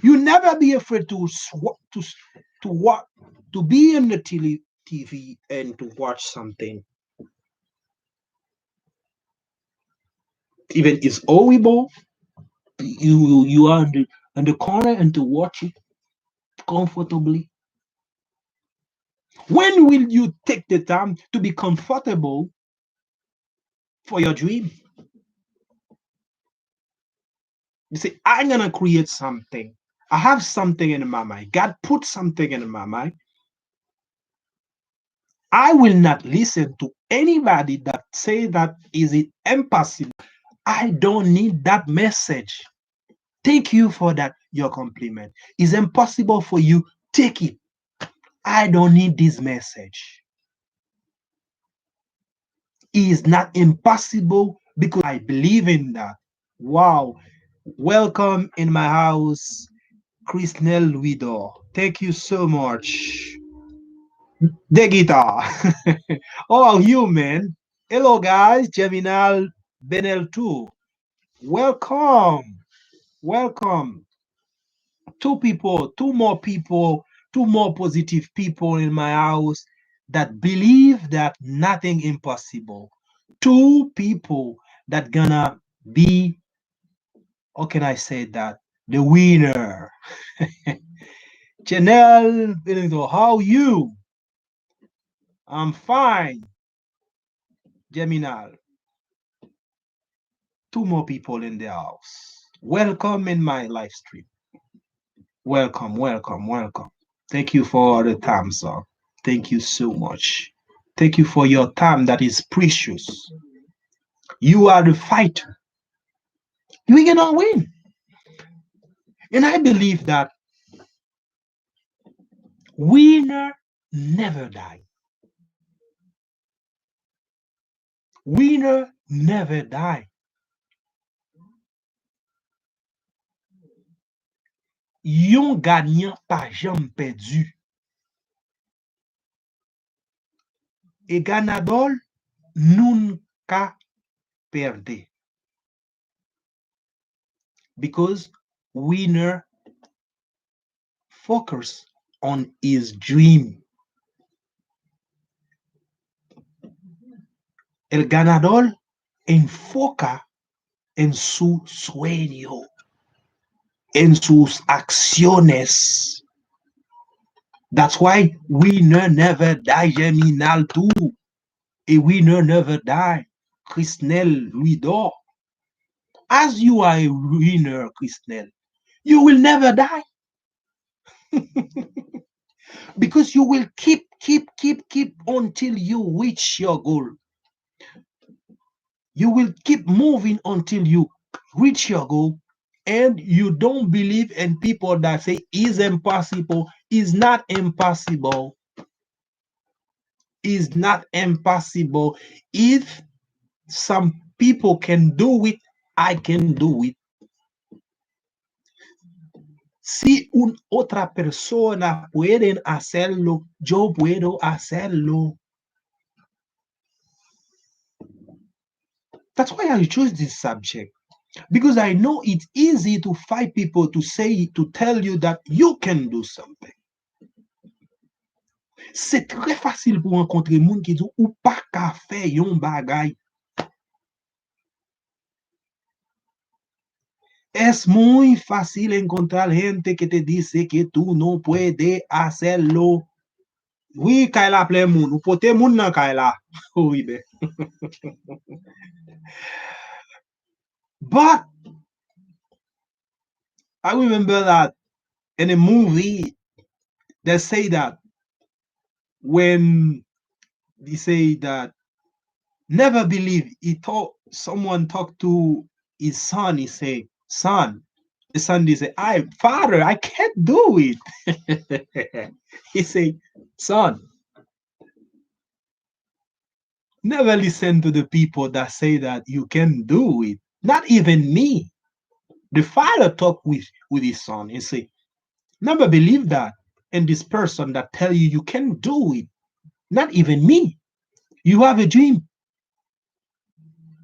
You never be afraid to what to be in the TV and to watch something. Even it's horrible, you are in the corner and to watch it comfortably. When will you take the time to be comfortable for your dream? You say, I'm gonna create something. I have something in my mind. God put something in my mind. I will not listen to anybody that say that is it impossible. I don't need that message. Thank you for that, your compliment. It's impossible for you. Take it. I don't need this message. It is not impossible because I believe in that. Wow. Welcome in my house, Chrisnel Luidor. Thank you so much. The guitar. How are you, man? Hello, guys. Geminal Benel too. Welcome. Welcome. Two more positive people in my house that believe that nothing impossible. Two people that gonna be, how can I say that? The winner. Janelle, how you? I'm fine. Geminal. Two more people in the house. Welcome in my live stream. Welcome, welcome, welcome. Thank you for the time, sir. Thank you so much. Thank you for your time that is precious. You are the fighter. You gonna win. And I believe that winner never die. Winner never die. Yon gagnant pas jamais perdu. Et ganador nunca perde. Because winner focus on his dream. El ganador enfoca en su sueño, en sus acciones. That's why winner never die, Geminal too. A winner never die. Chrisnel Luidor. As you are a winner, Chrisnel, you will never die. Because you will keep until you reach your goal. You will keep moving until you reach your goal. And you don't believe in people that say is impossible. Is not impossible. Is not impossible. If some people can do it, I can do it. Si otra persona pueden hacerlo, yo puedo hacerlo. That's why I chose this subject. Because I know it's easy to find people to say, to tell you that you can do something. C'est très facile pour rencontrer moun qui dit ou pas qu'à faire yon bagay. Es muy fácil encontrar gente que te dice que tú no puedes hacerlo. Oui, Kaila ple moun. Ou pote moun nan Kaila. Oui, be. But I remember that in a movie, they say that when they say that never believe he thought someone talked to his son, he say, son, the son he say, I father, I can't do it. He say, son, never listen to the people that say that you can do it. Not even me. The father talk with his son and say, never believe that. And this person that tell you you can do it. Not even me. You have a dream.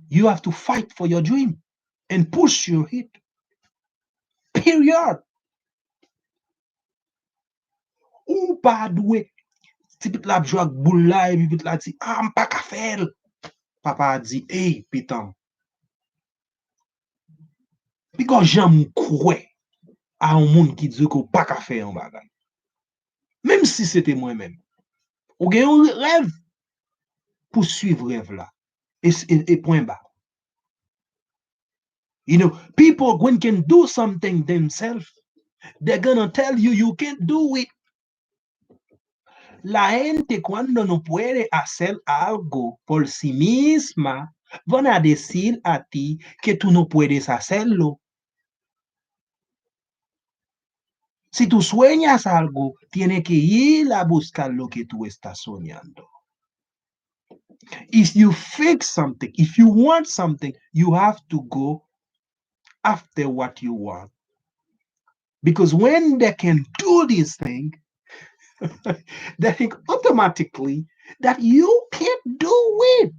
You have to fight for your dream and push your it. Period. Ou pa dwe, ti pit la jwak boulay, pi pit la di, ah, m pa ka fel. Papa a di, hey, pitan, pi kon jan m kwe a un moun ki di ko pa ka fe yon bagay. Même si c'était moi-même. Ou gen yon rêve, pour suivre rêve là. Et point bas. You know, people when can do something themselves, they're gonna tell you you can't do it. La gente cuando no puede hacer algo por sí misma, van a decir a ti que tú no puedes hacerlo. Si tú sueñas algo, tienes que ir a buscar lo que tú estás soñando. If you fix something, if you want something, you have to go after what you want. Because when they can do this thing, they think automatically that you can't do it.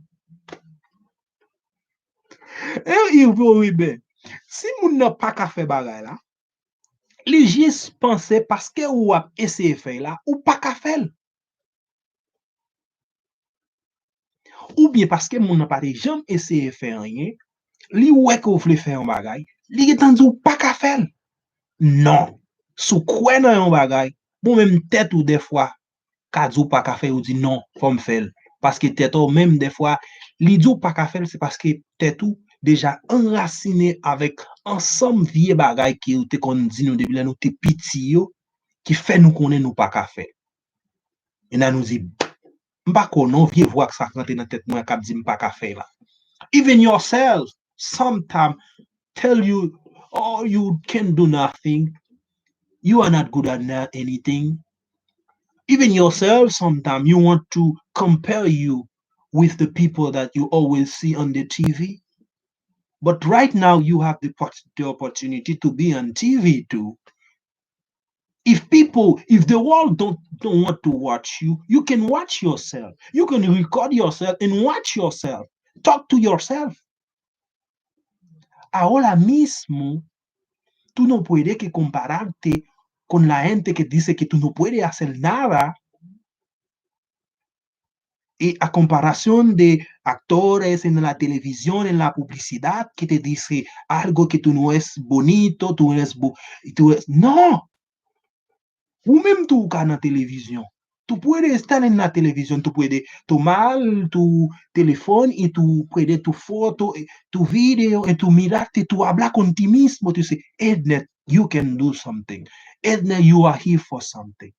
Il faut ribe. Si moun nan pa ka fe bagay la, li jis pense paske ou ap eseye fe la, ou pa ka fel. Ou bien paske moun nan pa de jam eseye fe anyen, li wek ou vle fe yon bagay, li getan di ou pa ka fel. Non. Sou kwen nan yon bagay, bon même tête ou des fois, ka di ou pa ka fel ou di non, faut me fel. Parce que tête ou même des fois, li di ou pa ka fel, c'est parce que tête ou déjà enraciné avec ensemble vie bagay qui ou te kon di nou depuis nous te piti yo, qui fait nous connaît nous pas ka fel. Et nan nous dit, m'pa konon vie voix que ça rentre dans tête moi k'ap di m'pa ka fel la. Even yourself sometimes tell you, oh, you can do nothing. You are not good at anything. Even yourself, sometimes you want to compare you with the people that you always see on the TV. But right now, you have the opportunity to be on TV too. If the world don't want to watch you, you can watch yourself. You can record yourself and watch yourself. Talk to yourself. Ahora mismo, tú no puedes que compararte con la gente que dice que tú no puedes hacer nada. Y a comparación de actores en la televisión, en la publicidad, que te dice algo que tú no es bonito, no, tú mismo tú en la televisión. Tú puedes estar en la televisión, tú puedes tomar tu teléfono y tú puedes tu foto, tu video, y tú mirarte, tú hablar con ti mismo, tú dices, Ednet, you can do something. Ednet, you are here for something.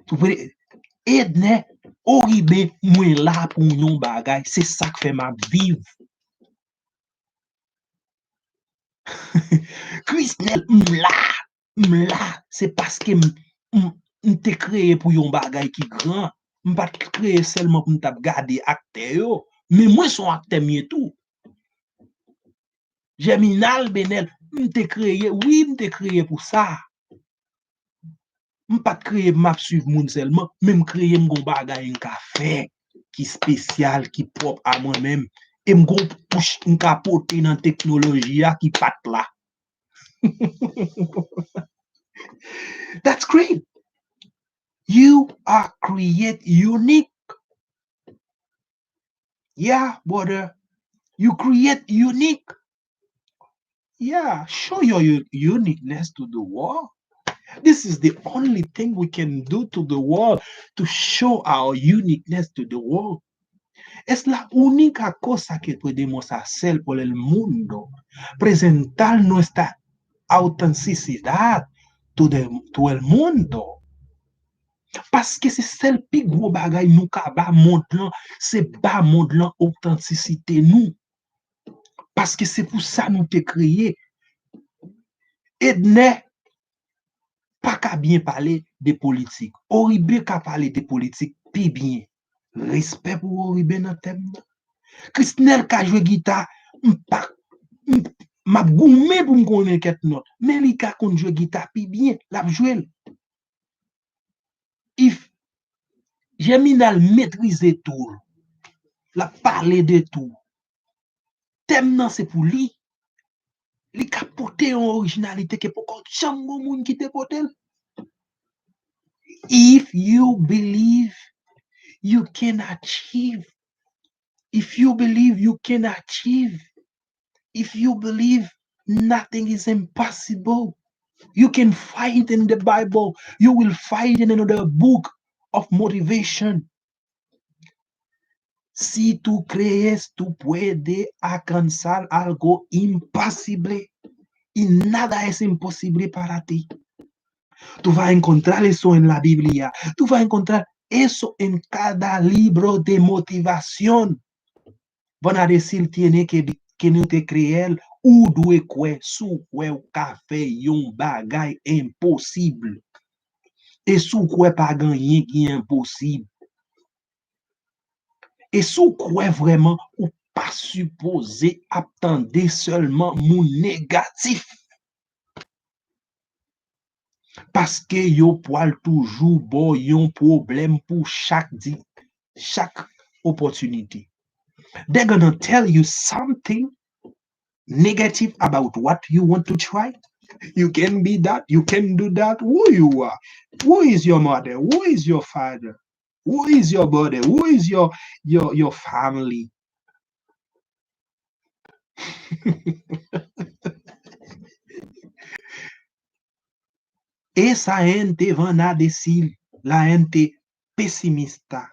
Tú puedes, Ednet, oribe mwen la pou yon bagay, se sak fe ma viv. Krisnel, mla, se paske te kreye pou yon bagay ki gran, m pa kreye selman pou m tap gade akte yo, men mwen son akte mye tou. Jeminal Benel, m te kreye pou sa. M pa kreye map suiv moun selman, men m kreye m gon bagay yon ka fe, ki spesyal, ki prop a mwen men, e m gon pouche m ka pote nan teknoloji ya ki pat la. That's great. You are create unique. Yeah, brother. You create unique. Yeah, show your uniqueness to the world. This is the only thing we can do to the world to show our uniqueness to the world. Es la única cosa que podemos hacer por el mundo, presentar nuestra autenticidad todo el mundo. Paske se sel pi gwo bagay nou ka ba mod lan, se ba mod lan autentisite nou. Paske se pou sa nou te kreye. Edne pa ka bien pale de politik. Oribe ka pale de politik pi bien. Respect pou Oribe nan tem nan. Kristinel ka jwe gita, map goume pou m konen ket not. Men li ka kon jwe gita pi bien, lap jwel. If Geminal maîtrise tout, la parler de tout. Thème nan c'est pour lui. Li ka pote une originalité que pour kon chango moun qui te pote. If you believe you can achieve, if you believe you can achieve, if you believe nothing is impossible, you can find in the Bible, you will find in another book of motivation. Si tú crees, tú puedes alcanzar algo imposible y nada es imposible para ti. Tú vas a encontrar eso en la Biblia. Tú vas a encontrar eso en cada libro de motivación. Van a decir, tiene que no te creer, ou dwe kwe, sou kwe ou ka fe yon bagay impossible. Et sou kwe pa ganyen ki impossible. Et sou kwe vraiment ou pas supposé attendre seulement mon négatif. Parce que yo poil toujours bon yon problème pour chaque opportunité. They're gonna tell you something negative about what you want to try. You can be that, you can do that, who you are. Who is your mother? Who is your father? Who is your brother? Who is your family? Esa gente van a decir, la gente pesimista.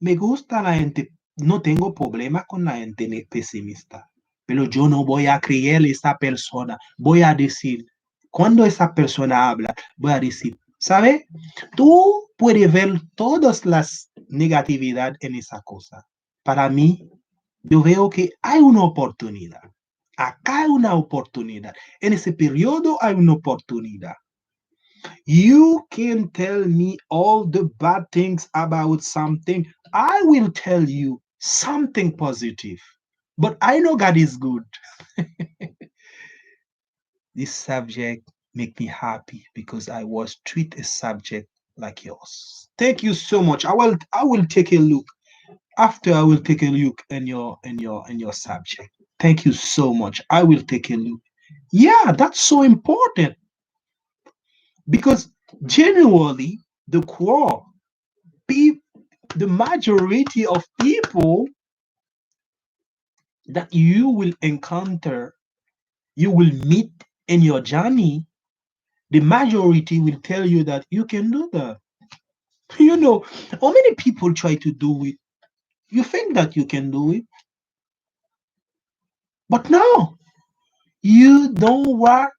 Me gusta la gente, no tengo problema con la gente pesimista, pero yo no voy a creer esa persona. Voy a decir, cuando esa persona habla, voy a decir, ¿sabe? Tú puedes ver todas las negatividades en esa cosa. Para mí, yo veo que hay una oportunidad. Acá hay una oportunidad. En ese periodo hay una oportunidad. You can tell me all the bad things about something. I will tell you something positive. But I know God is good. This subject make me happy because I was treat a subject like yours. Thank you so much. I will take a look. After I will take a look in your subject. Thank you so much. I will take a look. Yeah, that's so important because generally the core the majority of people that you will encounter, you will meet in your journey, the majority will tell you that you can do that. You know, how many people try to do it? You think that you can do it, but no, you don't work.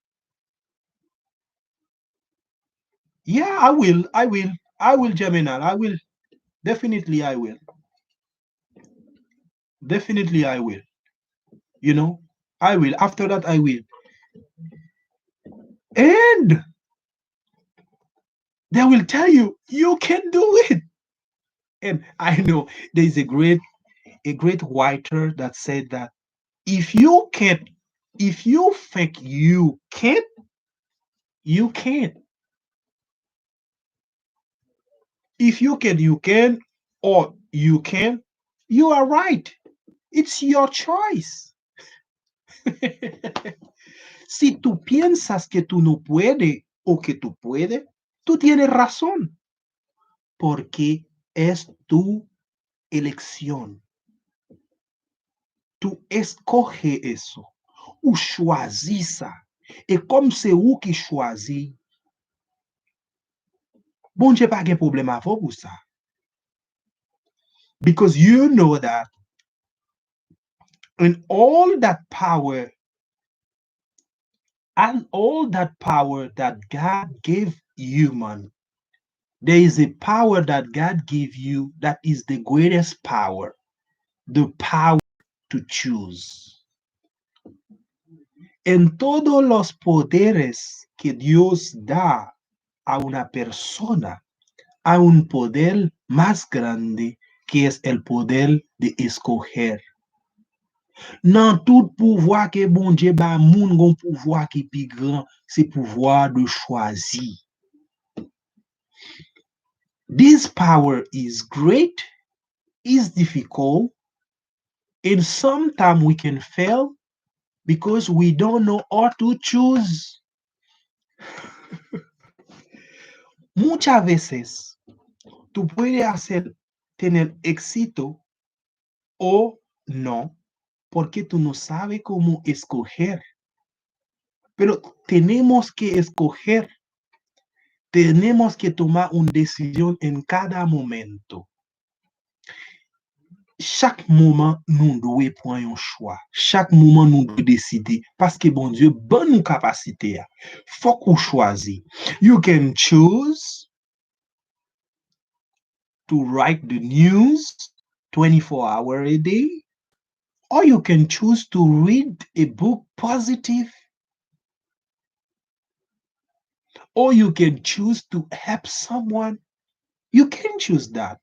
Yeah, I will, Gemini. I will, definitely, I will. Definitely, I will. You know, I will. After that, I will. And they will tell you, you can do it. And I know there's a great writer that said that if you can't, if you think you can't, you can't. If you can, you can, or you can, you are right. It's your choice. Si tú piensas que tú no puedes o que tú puedes, tú tienes razón, porque es tu elección. Tú escoge eso. ou choisi ça. Et comme c'est ou qui choisit, bon Dieu pas de problème avec vous pour ça. Because you know that in all that power and all that power that God gave human, there is a power that God gave you that is the greatest power, the power to choose. En todos los poderes que Dios da a una persona, hay un poder más grande que es el poder de escoger. Nan tout pouvoir que bon Dieu ba moun gon pouvoir qui plus grand, c'est pouvoir de choisir. This power is great, is difficult, and sometimes we can fail because we don't know how to choose. Muchas veces tú puedes hacer tener éxito o no porque tú no sabes cómo escoger. Pero tenemos que escoger, tenemos que tomar una decisión en cada momento. Chaque moment, nous devons prendre un choix. Chaque moment, nous devons décider. Parce que bon Dieu, bonne nous capacité. Faut qu'on choisisse. You can choose to write the news 24 hours a day, or you can choose to read a book positive, or you can choose to help someone. You can choose that.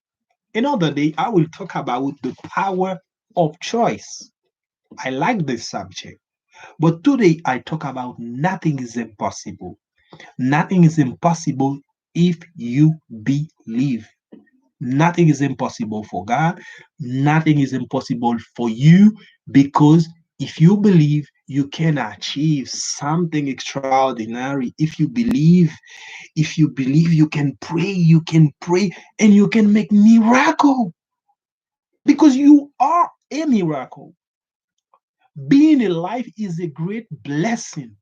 Another day, I will talk about the power of choice. I like this subject. But today, I talk about nothing is impossible. Nothing is impossible if you believe. Nothing is impossible for God. Nothing is impossible for you because if you believe, you can achieve something extraordinary. If you believe, you can pray, and you can make miracle because you are a miracle. Being alive is a great blessing.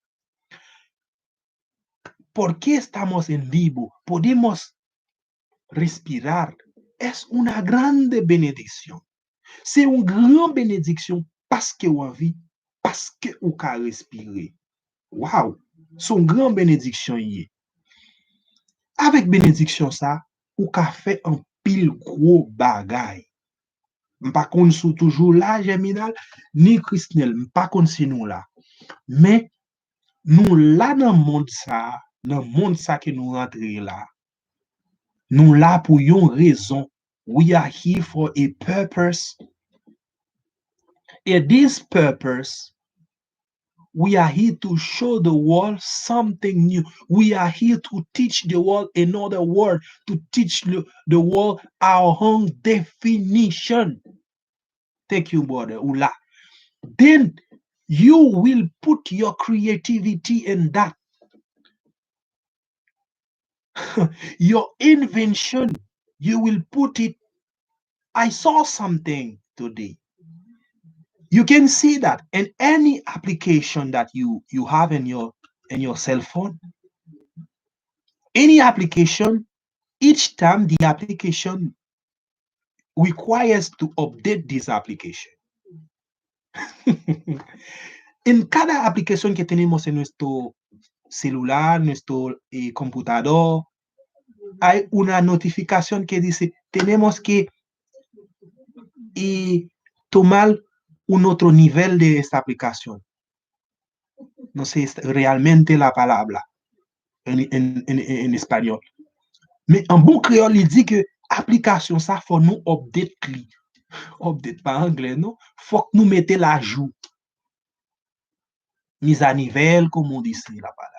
¿Por qué estamos en vivo? Podemos respirar. Es una grande benediction. C'est une grande bénédiction parce que vous avez, parce que vous pouvez respirer. Wow! C'est une grande bénédiction. Avec bénédiction, ça, vous pouvez faire un pile gros bagay. Par contre, sou toujours là, Geminal, ni Christnel, par contre, si nous là. Mais, nous là dans le monde ça que nous rentrons là, nous là pour une raison. We are here for a purpose. And this purpose, we are here to show the world something new. We are here to teach the world another word, to teach the world our own definition. Thank you, brother Ula. Then you will put your creativity in that. Your invention, you will put it. I saw something today. You can see that in any application that you have in your cell phone, any application, each time the application requires to update this application. En cada aplicación que tenemos en nuestro celular, nuestro computador, hay una notificación que dice tenemos que tomar un otro nivel de esta aplicación. No sé realmente la palabra en espagnol. Mais en bon créole, il dit que application ça, faut nous update li. Update pas anglais, non? Faut que nous mettions la joue. Mise à niveau, comme on dit la palabra.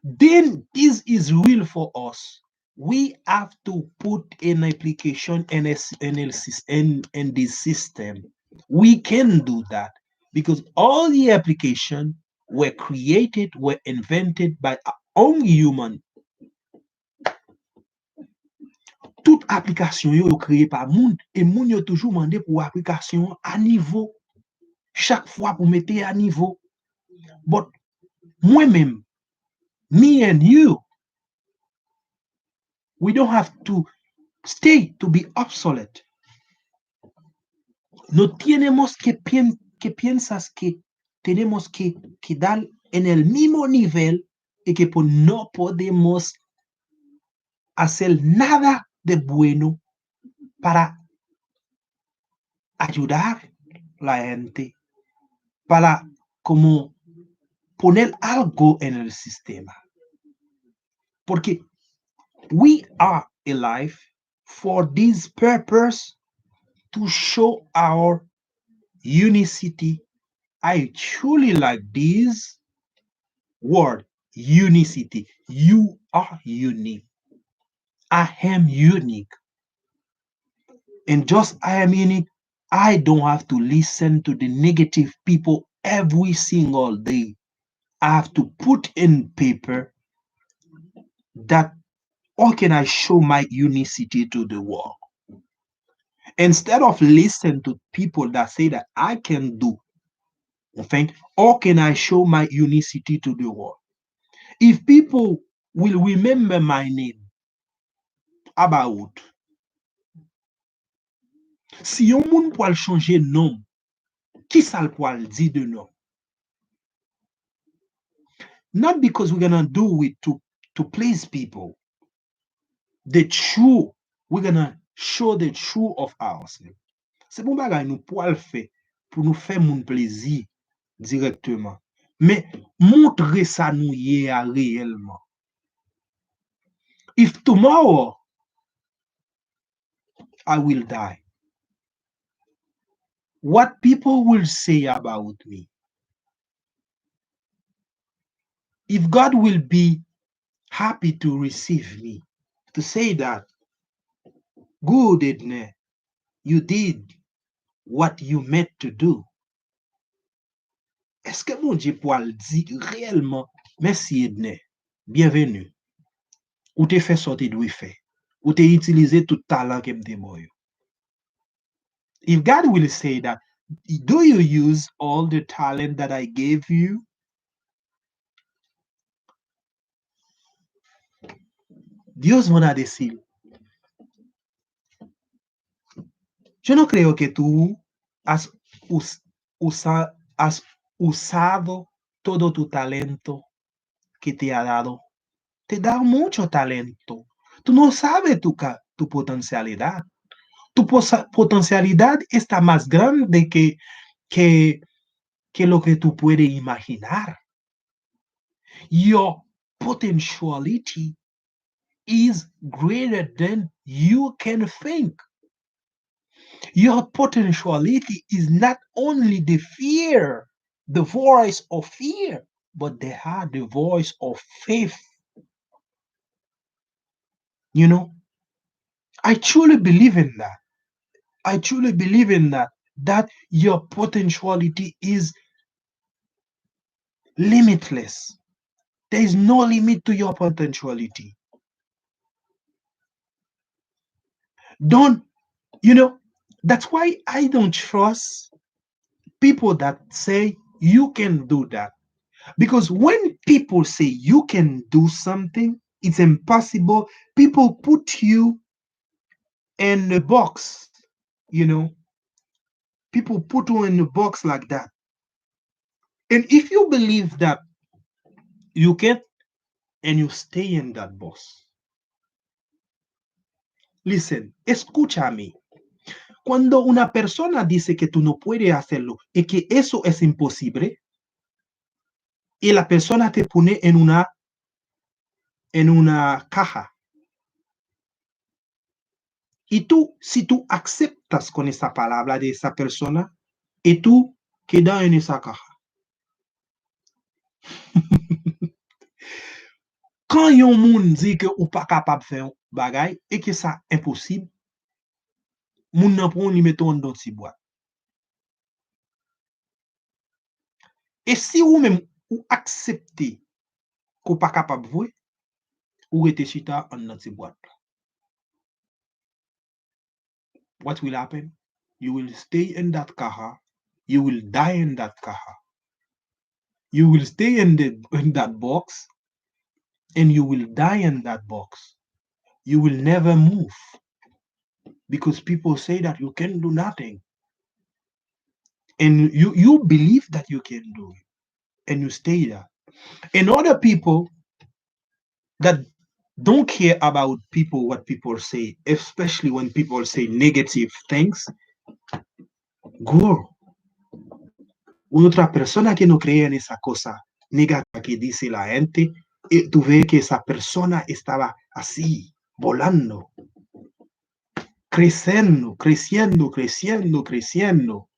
Then this is real for us. We have to put an application in this system. We can do that because all the applications were created, were invented by our own human. Toute application yo créée par moun et moun yo toujours demandé pour application à niveau. chaque fois pour mettre à niveau. But moi-même, me and you, we don't have to stay to be obsolete. No tenemos que piensas que tenemos que dar en el mismo nivel y que pues no podemos hacer nada de bueno para ayudar a la gente, para como poner algo en el sistema. Porque we are alive for this purpose to show our unicity. I truly like this word, unicity. You are unique. I am unique. And just I am unique, I don't have to listen to the negative people every single day. I have to put in paper that how can I show my unicity to the world? Instead of listening to people that say that I can do, think, how can I show my unicity to the world? If people will remember my name, about, si yon moun pou al chanje nom, ki sal pou al di de nom? Not because we're gonna do it to please people. The true, we're gonna show the true of ourselves. Se bon bagay nou pou al fe pou nou fe moun plezi directement. Mais montre sa nou ye a réellement. If tomorrow I will die, what people will say about me? If God will be happy to receive me, to say that, good Edne, you did what you meant to do. Est-ce que mon Dieu peut dire réellement, merci Edne, bienvenue, ou te fait sortir de faire, ou te utilisé tout talent que m'te moyo? If God will say that, do you use all the talent that I gave you? Dios van a decir, yo no creo que tú has, has usado todo tu talento que te ha dado. Te da mucho talento. Tú no sabes tu potencialidad. Tu potencialidad está más grande que lo que tú puedes imaginar. Your potentiality is greater than you can think. Your potentiality is not only the fear, the voice of fear, but they have the voice of faith. You know, I truly believe in that. I truly believe in that your potentiality is limitless. There is no limit to your potentiality. Don't, that's why I don't trust people that say you can do that. Because when people say you can do something, it's impossible, people put you in a box, people put you in a box like that. And if you believe that you can, and you stay in that box. Listen, escúchame. Cuando una persona dice que tú no puedes hacerlo y que eso es imposible, y la persona te pone en una caja, y tú, si tú aceptas con esa palabra de esa persona, y tú quedas en esa caja. Quand yon moun dit que ou pas capable de faire bagay et que ça impossible, moun nan prend li metton dans ti boîte. Et si ou même ou accepter qu'on pas capable de ou rete chita en dans ti boîte. What will happen? You will stay in that caja you will die in that car. You will stay in that box and you will die in that box. You will never move because people say that you can do nothing. And you believe that you can do it and you stay there. And other people that don't care about people, what people say, especially when people say negative things, go. Otra persona que no cree en esa cosa negativa que dice la gente, tú ves que esa persona estaba así, volando, creciendo, creciendo, creciendo, creciendo.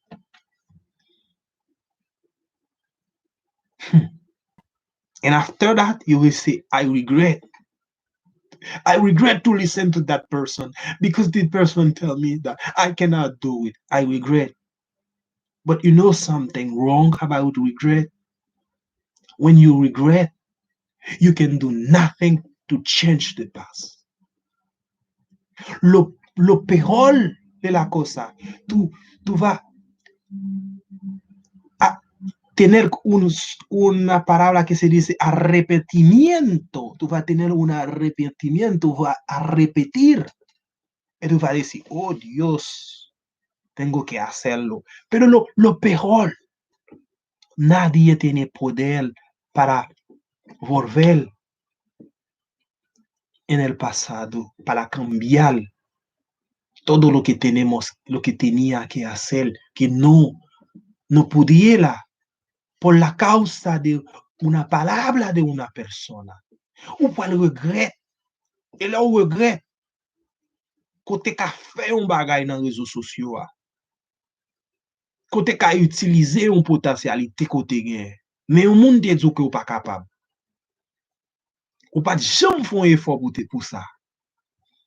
And after that, you will say, I regret. I regret to listen to that person because the person tell me that I cannot do it. I regret. But you know something wrong about regret? When you regret, you can do nothing to change the past. Lo peor de la cosa, tú vas a tener una palabra que se dice arrepentimiento. Tú vas a tener un arrepentimiento, vas a repetir. Y tú vas a decir, oh Dios, tengo que hacerlo. Pero lo peor, nadie tiene poder para volver en el pasado, para cambiar todo lo que tenemos, lo que tenía que hacer, que no pudiera por la causa de una palabra de una persona. Ou pour le regret. Et là, on regret, kote ka fait un bagay dans les réseaux sociaux, kote ka utiliser une potentialité kote gen. Mais un monde te dit que ou pas capable. Ou pas jamais font effort pour ça.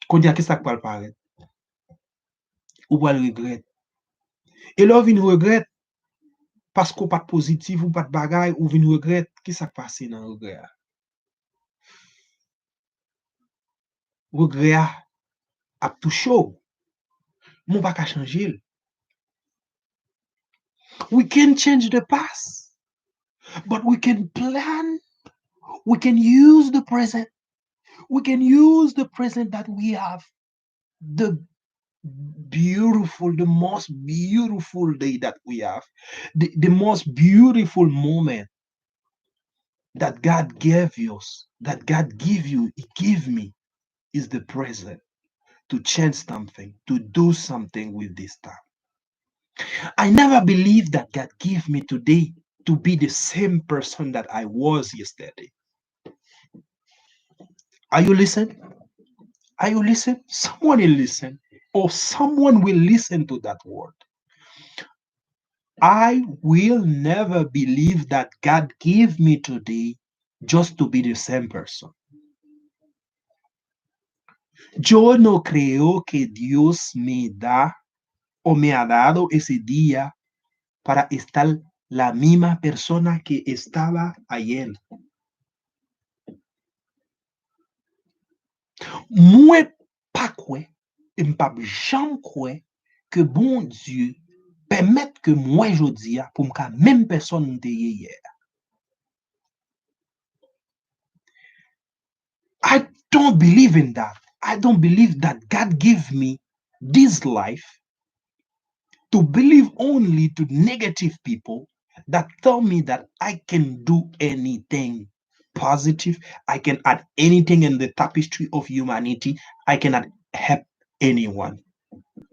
Qu'on dit que ça peut pas paraître. Ou pas le regret. Et là, on regret parce qu'on pas de positif ou pas de bagay, ou vin regret, qui ça passe dans le regret? Regret a tout chaud. Mon pas qu'à changer. We can change the past, but we can plan. We can use the present. We can use the present that we have. The the most beautiful day that we have. The most beautiful moment that God gave us, that God give you, He give me, is the present to change something, to do something with this time. I never believed that God gave me today to be the same person that I was yesterday. Are you listening? Are you listening? Someone will listen, or someone will listen to that word. I will never believe that God gave me today just to be the same person. Yo no creo que Dios me da o me ha dado ese día para estar la misma persona que estaba ayer. Moi pas kwe, m'pap jam kwe que bon Dieu permette que moi jodi a pour m'ka même personne de hier. I don't believe in that. I don't believe that God gave me this life to believe only to negative people that tell me that I can do anything positive. I can add anything in the tapestry of humanity. I cannot help anyone.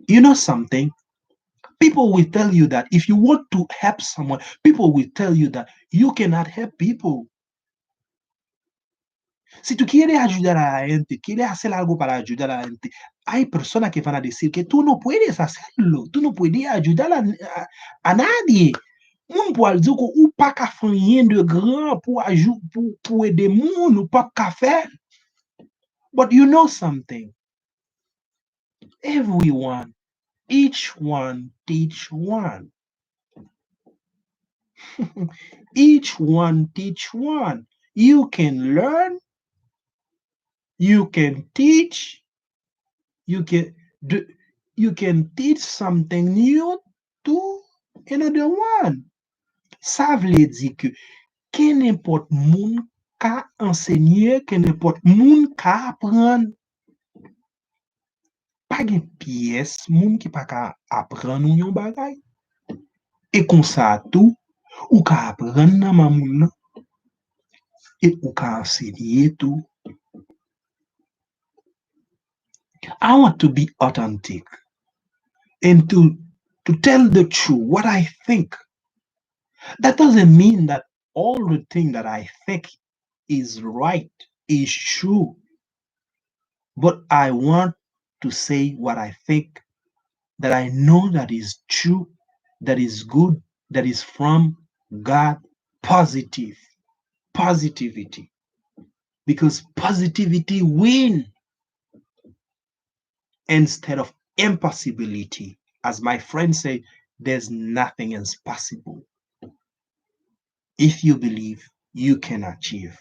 You know something? People will tell you that if you want to help someone, people will tell you that you cannot help people. Si tú quieres ayudar a la gente, quieres hacer algo para ayudar a la gente, hay personas que van a decir que tú no puedes hacerlo, tú no puedes ayudar a nadie. Moun pou al di ou pa ka fan rien de grand pour aider moun ou pas ka faire. But you know something? Everyone, each one teach one. Each one teach one. You can learn, you can teach, you can do, you can teach something new too. Another one. Ça veut dire que n'importe moun ka enseigner, n'importe moun ka apprendre. Pas de pièce, moun qui pas ka apprendre ou yon bagay. Et comme ça tout, ou ka apprendre nan mamoun nan, et ou ka enseigner tout. I want to be authentic and to tell the truth, what I think. That doesn't mean that all the thing that I think is right, is true. But I want to say what I think, that I know that is true, that is good, that is from God, positive, positivity. Because positivity win instead of impossibility. As my friend said, there's nothing impossible. If you believe, you can achieve.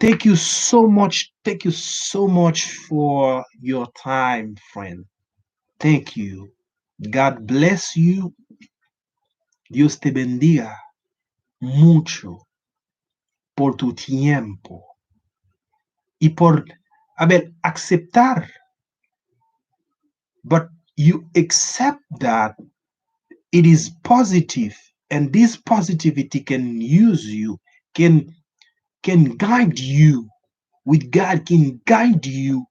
Thank you so much. Thank you so much for your time, friend. Thank you. God bless you. Dios te bendiga mucho por tu tiempo y por aceptar. But you accept that it is positive, and this positivity can use you, can guide you. With God can guide you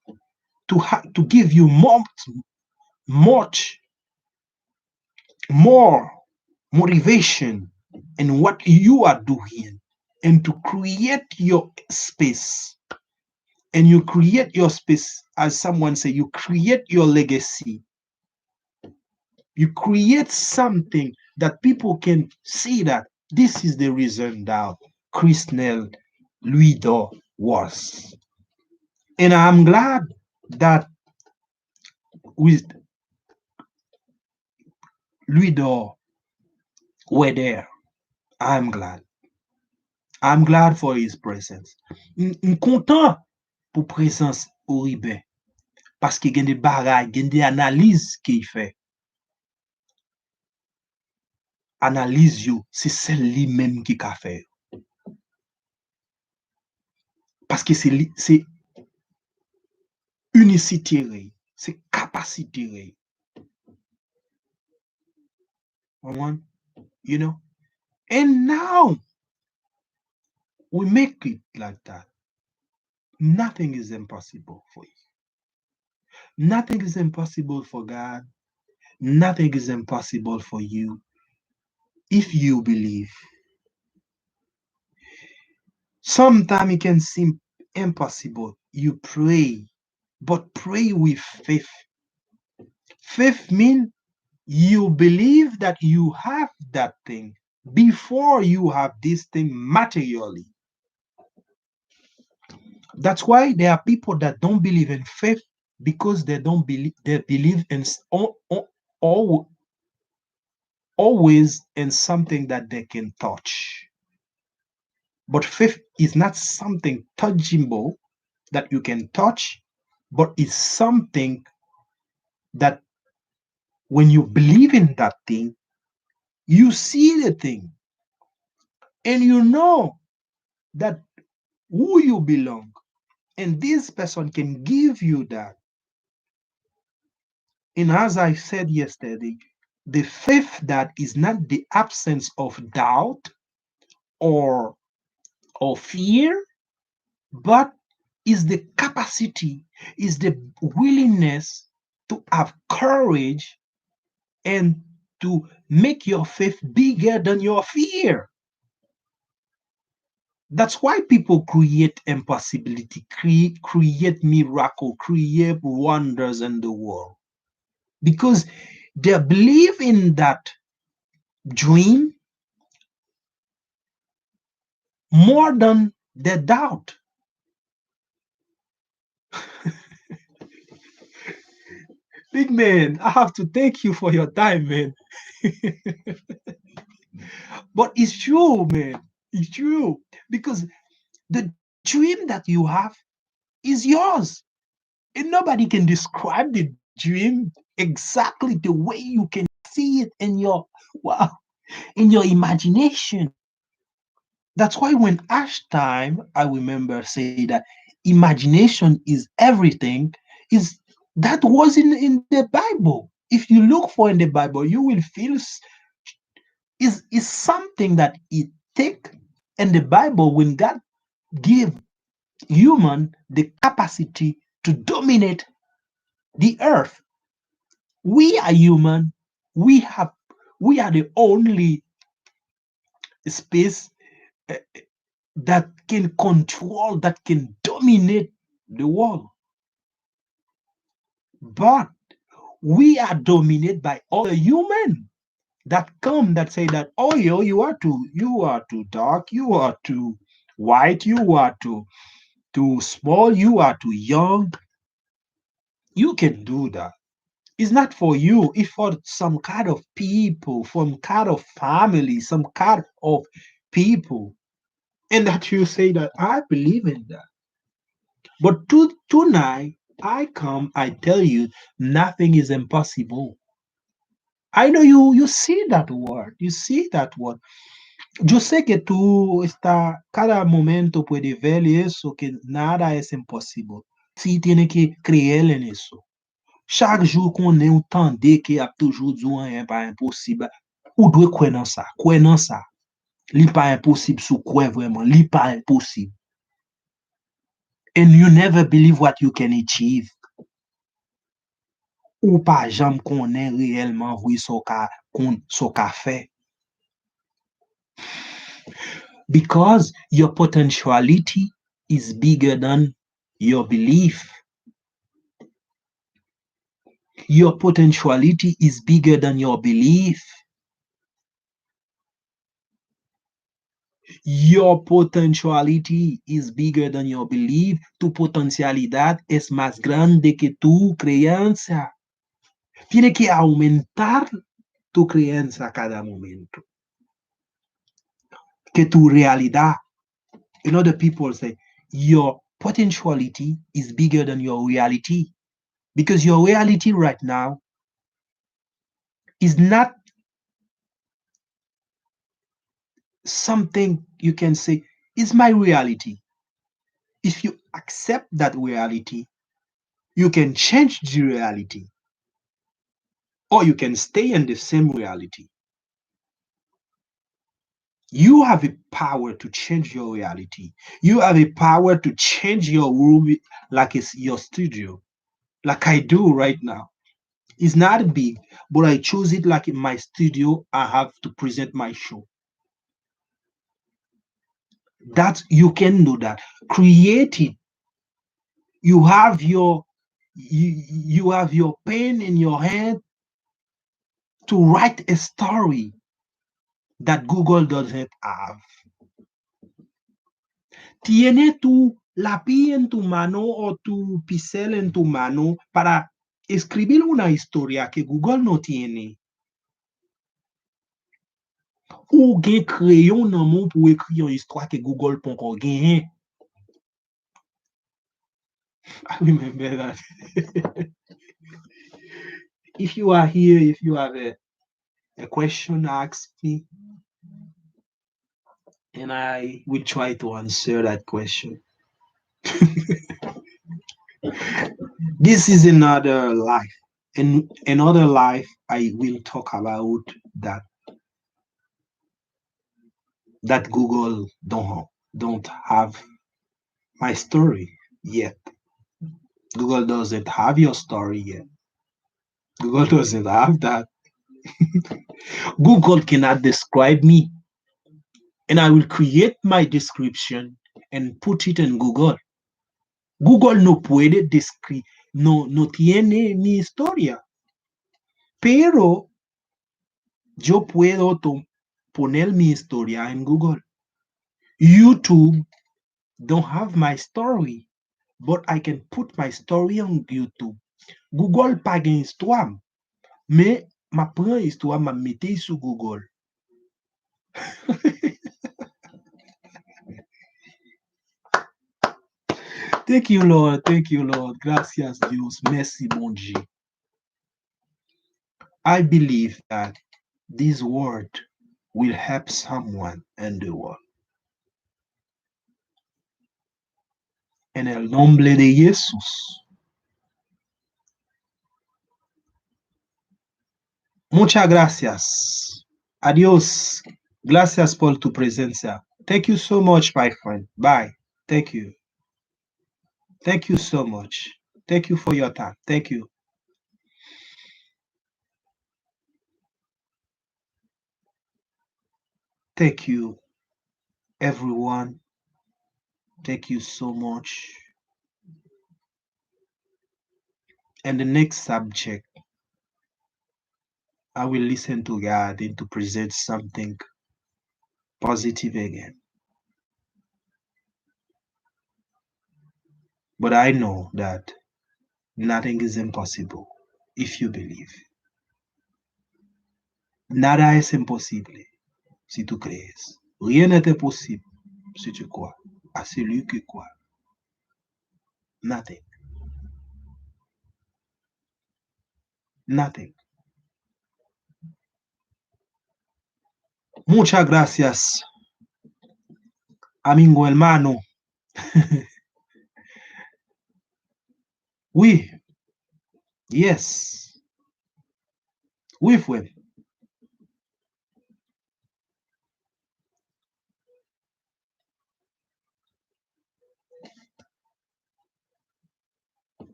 to give you much more motivation in what you are doing, and to create your space. And you create your space, as someone say, you create your legacy. You create something that people can see that this is the reason that Christnell Luido was. And I'm glad that with Luido were there. I'm glad. I'm glad for his presence. Content pour présence Oribe. Parce qu'il y a des bagages, il y a des analyses qu'il fait. Analyse yo, c'est celle lui-même qui a fait. Parce que c'est unicité, c'est capacité. You know? And now we make it like that. Nothing is impossible for you. Nothing is impossible for God. Nothing is impossible for you if you believe. Sometimes it can seem impossible. You pray, but pray with faith. Faith means you believe that you have that thing before you have this thing materially. That's why there are people that don't believe in faith, because they don't believe, they believe in always in something that they can touch. But faith is not something tangible that you can touch, but it's something that when you believe in that thing, you see the thing, and you know that who you belong, and this person can give you that. And as I said yesterday, the faith that is not the absence of doubt or fear, but is the capacity, is the willingness to have courage and to make your faith bigger than your fear. That's why people create impossibility, create miracle, create wonders in the world. Because they believe in that dream more than their doubt. Big man, I have to thank you for your time, man. But it's true, man. It's true. Because the dream that you have is yours. And nobody can describe the dream exactly the way you can see it in your wow, in your imagination. That's why when Ash time, I remember say that imagination is everything. Is that was in the Bible. If you look for in the Bible, you will feel is something that it take in the Bible when God give human the capacity to dominate the earth. We are human. We have we are the only space uh, that can control, that can dominate the world. But we are dominated by other human that come that say that oh you are too dark, you are too white, you are too small, you are too young. You can do that. It's not for you, it's for some kind of people, some kind of family, some kind of people. And that you say that I believe in that. But tonight, I come, I tell you, nothing is impossible. I know you see that word. You see that word. Yo sé que tú está cada momento puede ver eso, que nada es imposible. Sí, tiene que creer en eso. Chaque jour qu'on est entendé que a toujours dit rien pas impossible, ou doit croire dans ça, croire dans ça. Li pas impossible sous quoi vraiment, li pas impossible. And you never believe what you can achieve. Ou pas jamais connaît réellement oui so ka fait. Because your potentiality is bigger than your belief. Your potentiality is bigger than your belief. Your potentiality is bigger than your belief. Tu potencialidad es más grande que tu creencia. Tiene que aumentar tu creencia cada momento. Que tu realidad. In other people say, your potentiality is bigger than your reality. Because your reality right now is not something you can say, is my reality. If you accept that reality, you can change the reality, or you can stay in the same reality. You have a power to change your reality. You have a power to change your room like it's your studio, like I do right now. It's not big, but I choose it like in my studio. I have to present my show. That you can do that. Create it. You have you have your pen in your hand to write a story that Google doesn't have. Tiene tu lápiz en tu mano o tu pincel en tu mano para escribir una historia que Google no tiene. Ou gen crayon nan moun pour écrire une histoire que Google pas encore gagné. I remember that. If you are here, if you have a question, ask me, and I will try to answer that question. This is another life. In another life, I will talk about that Google don't have my story yet. Google doesn't have your story yet. Google doesn't have that. Google cannot describe me, and I will create my description and put it in Google. Google no puede describir, no tiene mi historia, pero yo puedo poner mi historia en Google. YouTube don't have my story, but I can put my story on YouTube. Google pa gen histoire, mais ma pren histoire ma mette sur Google. Thank you, Lord. Thank you, Lord. Gracias, Dios. Merci, mon Dieu. I believe that this word will help someone in the world. En el nombre de Jesús. Muchas gracias. Adiós. Gracias por tu presencia. Thank you so much, my friend. Bye. Thank you. Thank you so much. Thank you for your time. Thank you. Thank you, everyone. Thank you so much. And the next subject, I will listen to God and to present something positive again. But I know that nothing is impossible if you believe. Nada es imposible si tú crees. Rien n'est impossible si tu crois à celui qui croit. Nothing. Nothing. Muchas gracias, amigo hermano. Oui, yes. Oui, friend.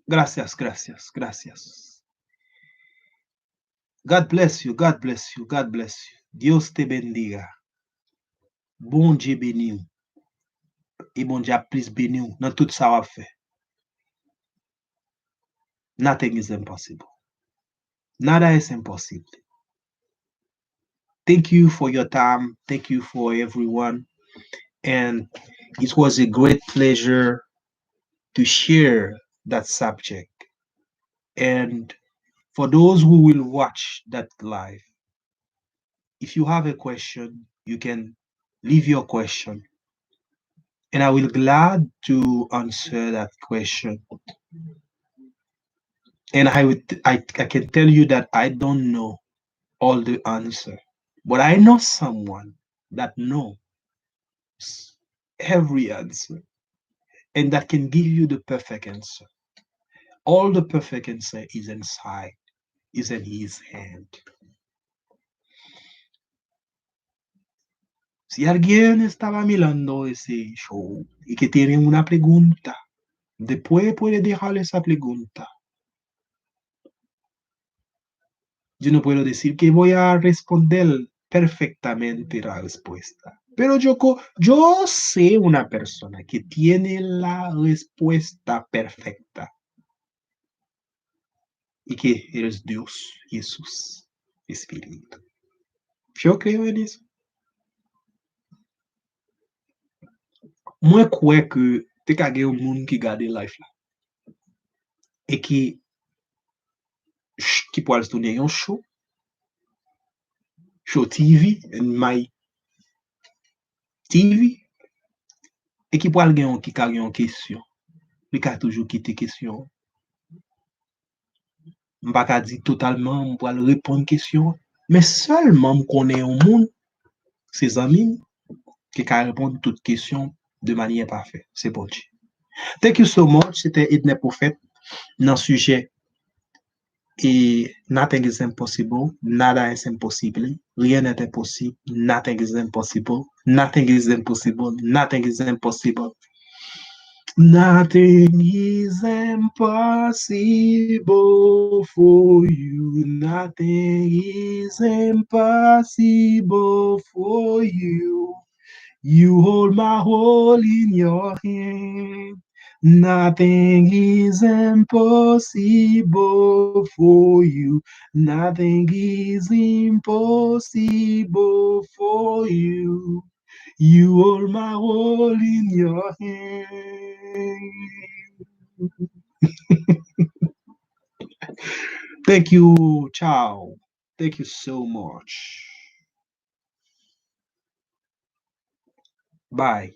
Gracias, gracias, gracias. God bless you, God bless you, God bless you. Dios te bendiga. Bon Dieu béni ou. Et bon Dieu a plus béni ou dans tout ça fait. Nothing is impossible. Nada is impossible. Thank you for your time. Thank you for everyone. And it was a great pleasure to share that subject. And for those who will watch that live, if you have a question, you can leave your question. And I will glad to answer that question. And I can tell you that I don't know all the answer, but I know someone that knows every answer and that can give you the perfect answer. All the perfect answer is inside, is in his hand. Si alguien estaba mirando ese show y que tiene una pregunta, después puede dejarle esa pregunta. Yo no puedo decir que voy a responder perfectamente la respuesta, pero yo sé una persona que tiene la respuesta perfecta y que es Dios, Jesús, Espíritu. Yo creo en eso. Moi, crois que te ka gen yon moun ki gade life la e ki po al tourner yon show TV, en my TV, e ki po al gen yon ki ka gen yon kesyon. Li ka toujou kite kesyon. Mpa ka di totalman mpo al repon kesyon, men selman m konen yon moun, se zamin, ki ka repon tout kesyon de manye parfait. Se bon Dieu. Thank you so much. C'était Edne Prophète dans le sujet et nothing is impossible, nada es imposible, rien n'est impossible, nothing is impossible, nothing is impossible, nothing is impossible. Nothing is impossible for you. Nothing is impossible for you. You hold my whole in your hand. Nothing is impossible for you. Nothing is impossible for you. You hold my whole in your hand. Thank you. Ciao. Thank you so much. Bye.